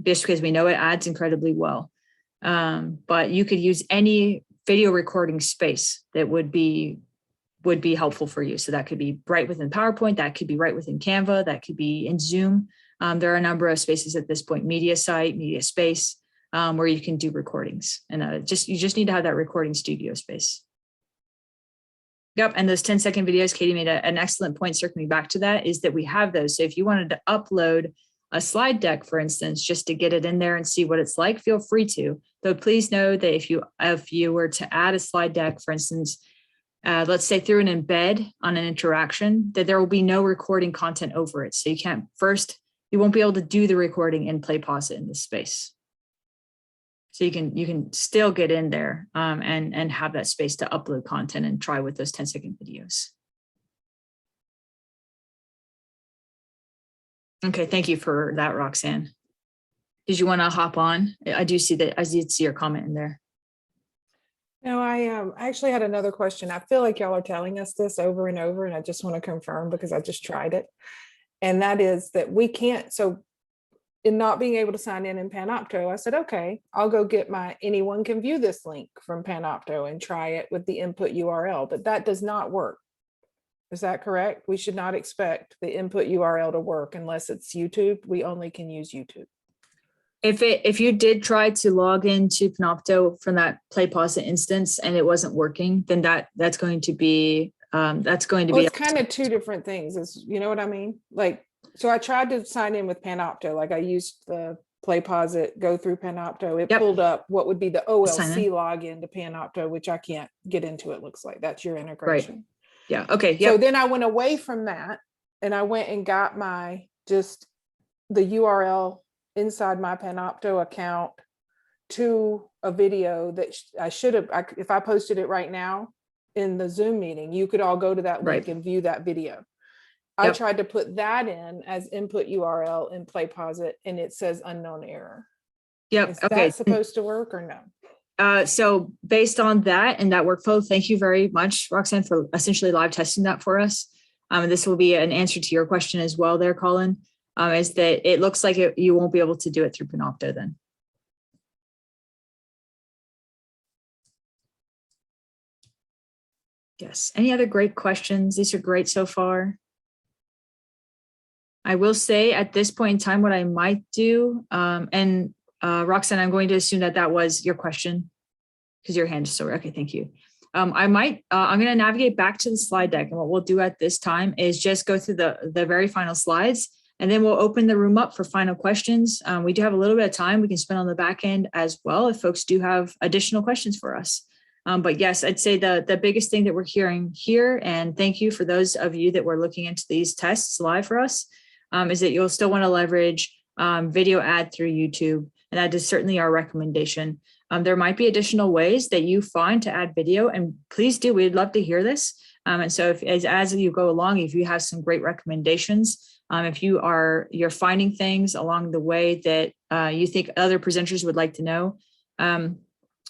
just because we know it adds incredibly well. But you could use any video recording space that would be helpful for you. So that could be right within PowerPoint, that could be right within Canva, that could be in Zoom. There are a number of spaces at this point, media site, media space, where you can do recordings. And you just need to have that recording studio space. Yep, and those 10-second videos, Katie made an excellent point circling back to that, is that we have those. So if you wanted to upload a slide deck, for instance, just to get it in there and see what it's like, feel free to. Though please know that if you were to add a slide deck, for instance, let's say through an embed on an interaction, that there will be no recording content over it. So you won't be able to do the recording in PlayPosit in this space. So you can still get in there and have that space to upload content and try with those 10-second videos. Okay, thank you for that, Roxanne. Did you want to hop on? I did see your comment in there. No, I actually had another question. I feel like y'all are telling us this over and over, and I just want to confirm because I just tried it. And that is that we can't, so in not being able to sign in Panopto, I said, okay, I'll go get anyone can view this link from Panopto and try it with the input URL, but that does not work. Is that correct? We should not expect the input URL to work unless it's YouTube. We only can use YouTube. If you did try to log into Panopto from that PlayPosit instance and it wasn't working, then that's going to be it's kind of two different things. You know what I mean? Like, so I tried to sign in with Panopto. Like I used the PlayPosit, go through Panopto. It pulled up what would be the OLC login to Panopto, which I can't get into. It looks like that's your integration. Right. Yeah. Okay. Yep. So then I went away from that and I went and got the URL inside my Panopto account to a video that I should have, if I posted it right now, in the Zoom meeting. You could all go to that link Right. and view that video. I Yep. tried to put that in as input URL in PlayPosit, and it says unknown error. Yep. Is Okay. that supposed to work or no? So based on that and that workflow, thank you very much, Roxanne, for essentially live testing that for us. This will be an answer to your question as well there, Colin, is that it looks like you won't be able to do it through Panopto then. Yes. Any other great questions? These are great so far. I will say at this point in time, what I might do, Roxanne, I'm going to assume that that was your question because your hand is so, okay, thank you. I'm going to navigate back to the slide deck, and what we'll do at this time is just go through the very final slides, and then we'll open the room up for final questions. We do have a little bit of time we can spend on the back end as well if folks do have additional questions for us. But yes, I'd say the biggest thing that we're hearing here, and thank you for those of you that were looking into these tests live for us, is that you'll still want to leverage video ad through YouTube. And that is certainly our recommendation. There might be additional ways that you find to add video, and please do, we'd love to hear this. And so as you go along, if you have some great recommendations, if you're finding things along the way that you think other presenters would like to know,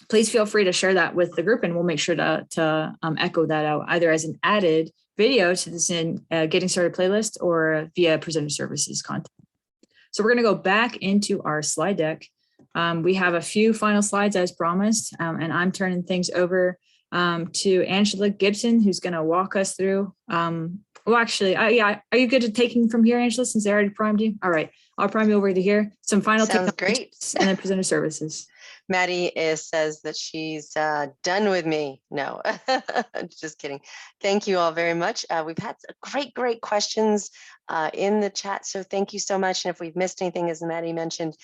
please feel free to share that with the group, and we'll make sure to echo that out either as an added video to this Getting Started playlist or via presenter services content. So we're going to go back into our slide deck. We have a few final slides as promised, and I'm turning things over to Angela Gibson, who's going to walk us through. Well, actually, yeah, are you good at taking from here, Angela, since I already primed you? All right, I'll prime you over to here. Some final Sounds great. And then presenter services. Maddie says that she's done with me. No, just kidding. Thank you all very much. We've had great questions in the chat, so thank you so much. And if we've missed anything, as Maddie mentioned,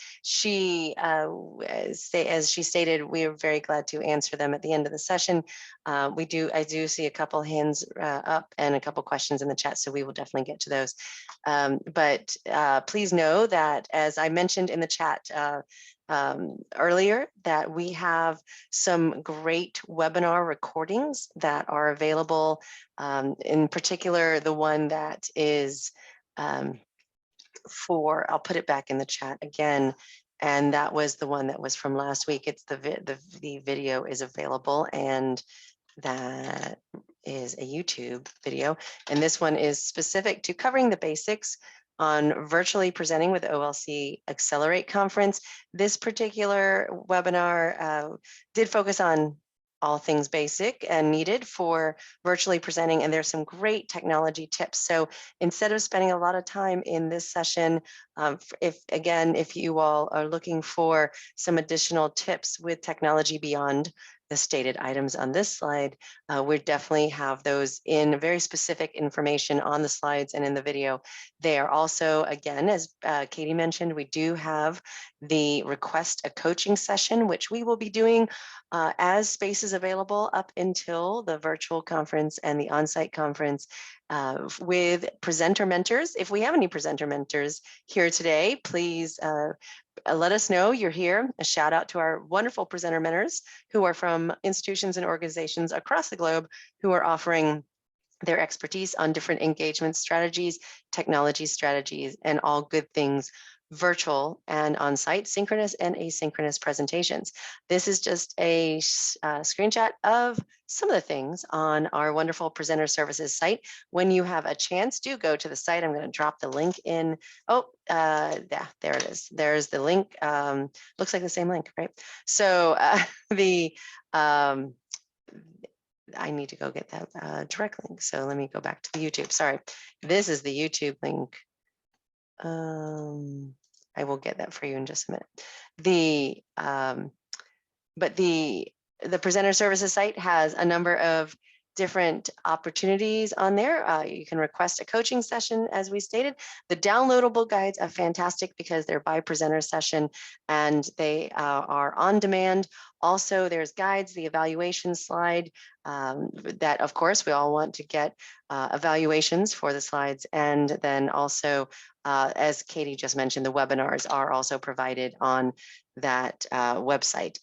as she stated, we are very glad to answer them at the end of the session. I do see a couple hands up and a couple questions in the chat, so we will definitely get to those. But please know that, as I mentioned in the chat earlier, that we have some great webinar recordings that are available. In particular, the one that is I'll put it back in the chat again. And that was the one that was from last week. It's the video is available, and that is a YouTube video. And this one is specific to covering the basics on virtually presenting with OLC Accelerate conference. This particular webinar did focus on all things basic and needed for virtually presenting, and there's some great technology tips. So instead of spending a lot of time in this session, if you all are looking for some additional tips with technology beyond the stated items on this slide, we definitely have those in very specific information on the slides and in the video. They are also, again, as Katie mentioned, we do have the request a coaching session, which we will be doing as space is available up until the virtual conference and the on-site conference with presenter mentors. If we have any presenter mentors here today, please let us know you're here. A shout out to our wonderful presenter mentors who are from institutions and organizations across the globe who are offering their expertise on different engagement strategies, technology strategies, and all good things virtual and on-site, synchronous and asynchronous presentations. This is just a screenshot of some of the things on our wonderful presenter services site. When you have a chance, do go to the site. I'm going to drop the link in. Yeah, there it is. There's the link. Looks like the same link, right? So I need to go get that direct link. So let me go back to the YouTube. Sorry, this is the YouTube link. I will get that for you in just a minute. But the presenter services site has a number of different opportunities on there. You can request a coaching session, as we stated. The downloadable guides are fantastic because they're by presenter session and they are on demand. Also, there's guides, the evaluation slide that, of course, we all want to get evaluations for the slides. And then also, as Katie just mentioned, the webinars are also provided on that website.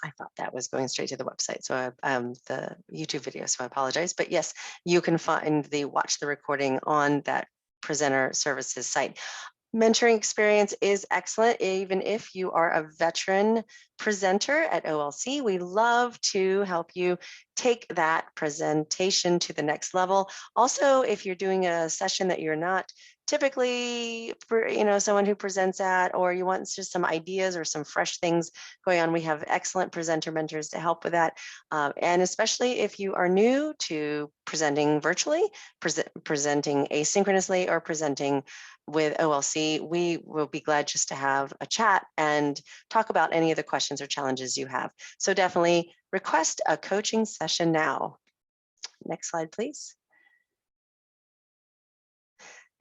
I thought that was going straight to the website, so the YouTube video, so I apologize. But yes, you can find the watch the recording on that presenter services site. Mentoring experience is excellent, even if you are a veteran presenter at OLC. We love to help you take that presentation to the next level. Also, if you're doing a session that you're not typically, someone who presents at, or you want just some ideas or some fresh things going on, we have excellent presenter mentors to help with that. And especially if you are new to presenting virtually, presenting asynchronously, or presenting with OLC, we will be glad just to have a chat and talk about any of the questions or challenges you have. So definitely request a coaching session now. Next slide, please.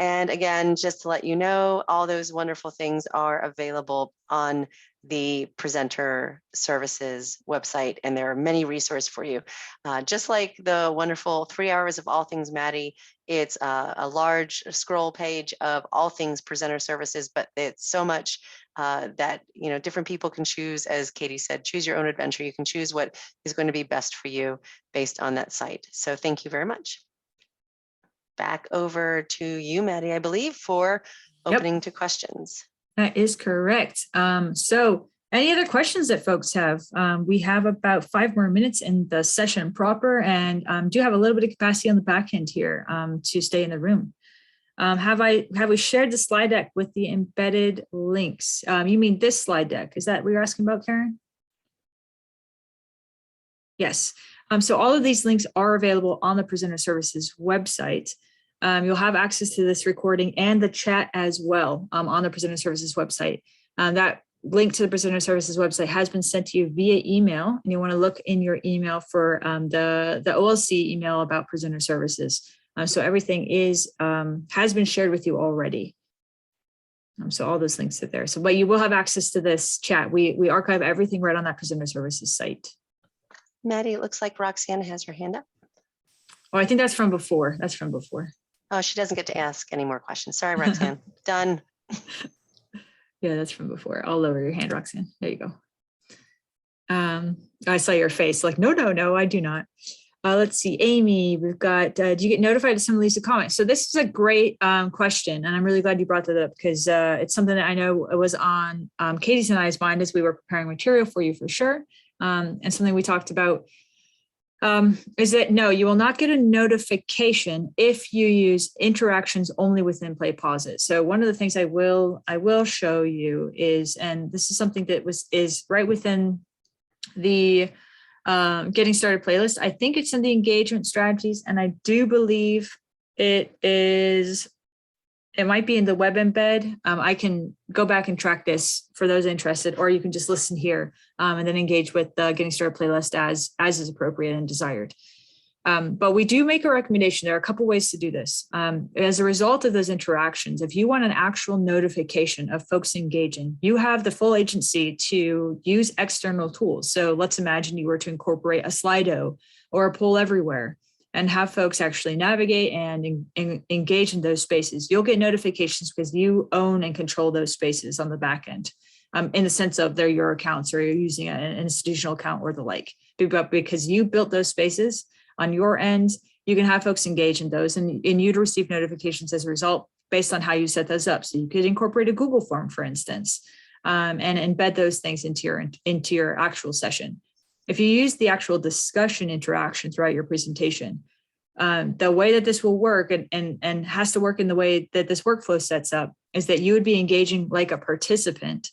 And again, just to let you know, all those wonderful things are available on the presenter services website, and there are many resources for you. Just like the wonderful 3 hours of all things Maddie, it's a large scroll page of all things presenter services, but it's so much that different people can choose. As Katie said, choose your own adventure. You can choose what is going to be best for you based on that site. So thank you very much. Back over to you, Maddie, I believe, for opening to questions. That is correct. So any other questions that folks have? We have about 5 more minutes in the session proper, and do have a little bit of capacity on the back end here to stay in the room. Have we shared the slide deck with the embedded links? You mean this slide deck? Is that what you're asking about, Karen? Yes. So all of these links are available on the Presenter Services website. You'll have access to this recording and the chat as well on the Presenter Services website. That link to the Presenter Services website has been sent to you via email, and you want to look in your email for the OLC email about Presenter Services. So everything has been shared with you already. So all those links are there. So, but you will have access to this chat. We archive everything right on that Presenter Services site. Maddie, it looks like Roxanne has her hand up. Oh, I think that's from before. That's from before. Oh, she doesn't get to ask any more questions. Sorry, Roxanne. Done. Yeah, that's from before. I'll lower your hand, Roxanne. There you go. I saw your face like, no, I do not. Let's see, Amy, we've got, do you get notified if someone leaves a comment? So this is a great question, and I'm really glad you brought that up, because it's something that I know it was on Katie's and I's mind as we were preparing material for you for sure. And something we talked about is that no, you will not get a notification if you use interactions only within PlayPosit. So one of the things I will show you is, and this is something that is right within the getting started playlist. I think it's in the engagement strategies, and I do believe it might be in the web embed. I can go back and track this for those interested, or you can just listen here and then engage with the Getting Started playlist as is appropriate and desired. But we do make a recommendation. There are a couple ways to do this. As a result of those interactions, if you want an actual notification of folks engaging, you have the full agency to use external tools. So let's imagine you were to incorporate a Slido or a poll everywhere and have folks actually navigate and engage in those spaces. You'll get notifications because you own and control those spaces on the back end, in the sense of they're your accounts, or you're using an institutional account or the like. But because you built those spaces on your end, you can have folks engage in those, and you'd receive notifications as a result based on how you set those up. So you could incorporate a Google form, for instance, and embed those things into your actual session. If you use the actual discussion interaction throughout your presentation, the way that this will work and has to work in the way that this workflow sets up is that you would be engaging like a participant.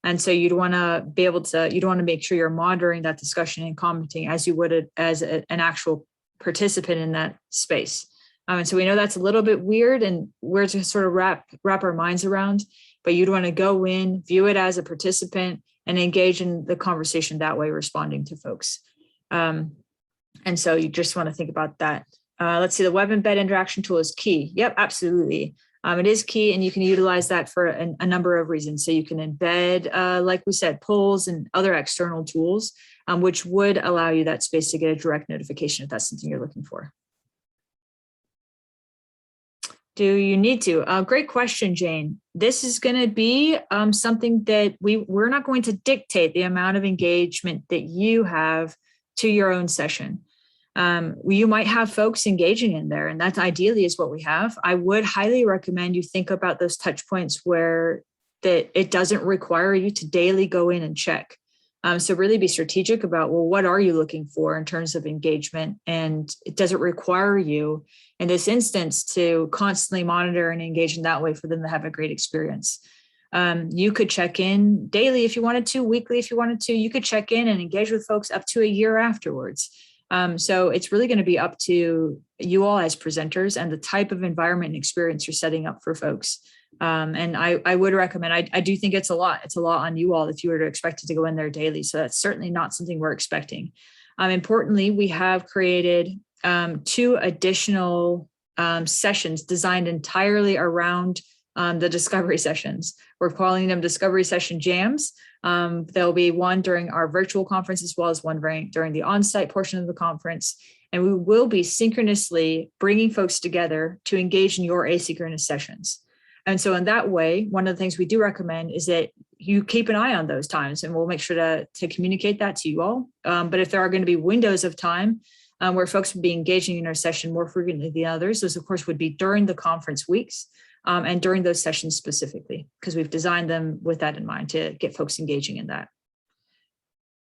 And so you'd want to make sure you're monitoring that discussion and commenting as you would as an actual participant in that space. And so we know that's a little bit weird and we're to sort of wrap our minds around, but you'd want to go in, view it as a participant, and engage in the conversation that way, responding to folks. And so you just want to think about that. Let's see, the web embed interaction tool is key. Yep, absolutely. It is key, and you can utilize that for a number of reasons. So you can embed, like we said, polls and other external tools, which would allow you that space to get a direct notification if that's something you're looking for. Do you need to? Great question, Jane. This is going to be something that we're not going to dictate the amount of engagement that you have to your own session. You might have folks engaging in there, and that ideally is what we have. I would highly recommend you think about those touch points where that it doesn't require you to daily go in and check. So really be strategic about, well, what are you looking for in terms of engagement? And it doesn't require you in this instance to constantly monitor and engage in that way for them to have a great experience. You could check in daily if you wanted to, weekly if you wanted to. You could check in and engage with folks up to a year afterwards. So it's really going to be up to you all as presenters and the type of environment and experience you're setting up for folks. And I would recommend, I do think it's a lot on you all if you were to expect it to go in there daily. So that's certainly not something we're expecting. Importantly, we have created 2 additional sessions designed entirely around the discovery sessions. We're calling them discovery session jams. There'll be one during our virtual conference as well as one during the on-site portion of the conference. And we will be synchronously bringing folks together to engage in your asynchronous sessions. And so in that way, one of the things we do recommend is that you keep an eye on those times, and we'll make sure to communicate that to you all. But if there are going to be windows of time where folks would be engaging in our session more frequently than others, those of course would be during the conference weeks and during those sessions specifically, because we've designed them with that in mind to get folks engaging in that.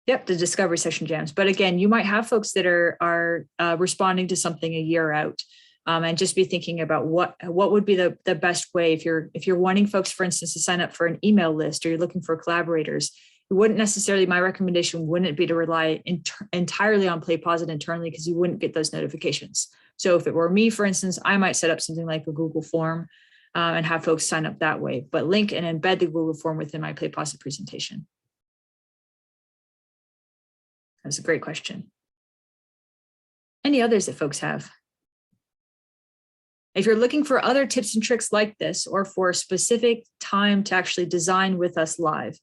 Yep, the discovery session jams. But again, you might have folks that are responding to something a year out. And just be thinking about what would be the best way if you're wanting folks, for instance, to sign up for an email list, or you're looking for collaborators. It wouldn't necessarily, my recommendation wouldn't be to rely entirely on PlayPosit internally, because you wouldn't get those notifications. So if it were me, for instance, I might set up something like a Google form and have folks sign up that way, but link and embed the Google form within my PlayPosit presentation. That's a great question. Any others that folks have? If you're looking for other tips and tricks like this, or for a specific time to actually design with us live,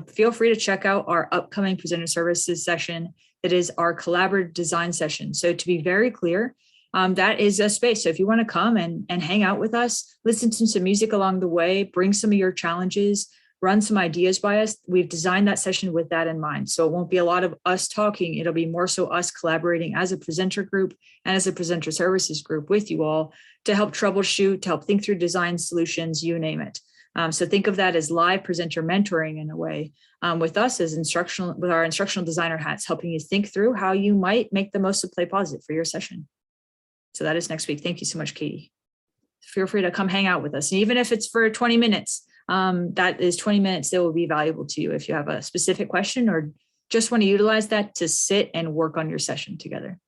feel free to check out our upcoming presenter services session. That is our collaborative design session. So to be very clear, that is a space. So if you want to come and hang out with us, listen to some music along the way, bring some of your challenges, run some ideas by us. We've designed that session with that in mind. So it won't be a lot of us talking. It'll be more so us collaborating as a presenter group and as a presenter services group with you all to help troubleshoot, to help think through design solutions, you name it. So think of that as live presenter mentoring in a way, with us as with our instructional designer hats, helping you think through how you might make the most of PlayPosit for your session. So that is next week. Thank you so much, Katie. Feel free to come hang out with us. And even if it's for 20 minutes, that is 20 minutes that will be valuable to you if you have a specific question or just want to utilize that to sit and work on your session together.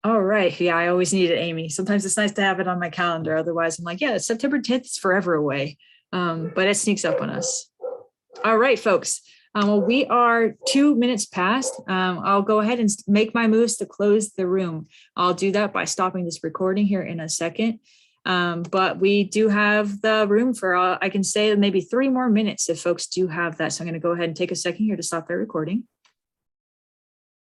All right. Yeah, I always need it, Amy. Sometimes it's nice to have it on my calendar. Otherwise, I'm like, yeah, September 10th is forever away. But it sneaks up on us. All right, folks. Well, we are 2 minutes past. I'll go ahead and make my moves to close the room. I'll do that by stopping this recording here in a second. But we do have the room for, I can say maybe 3 more minutes if folks do have that. So I'm going to go ahead and take a second here to stop the recording.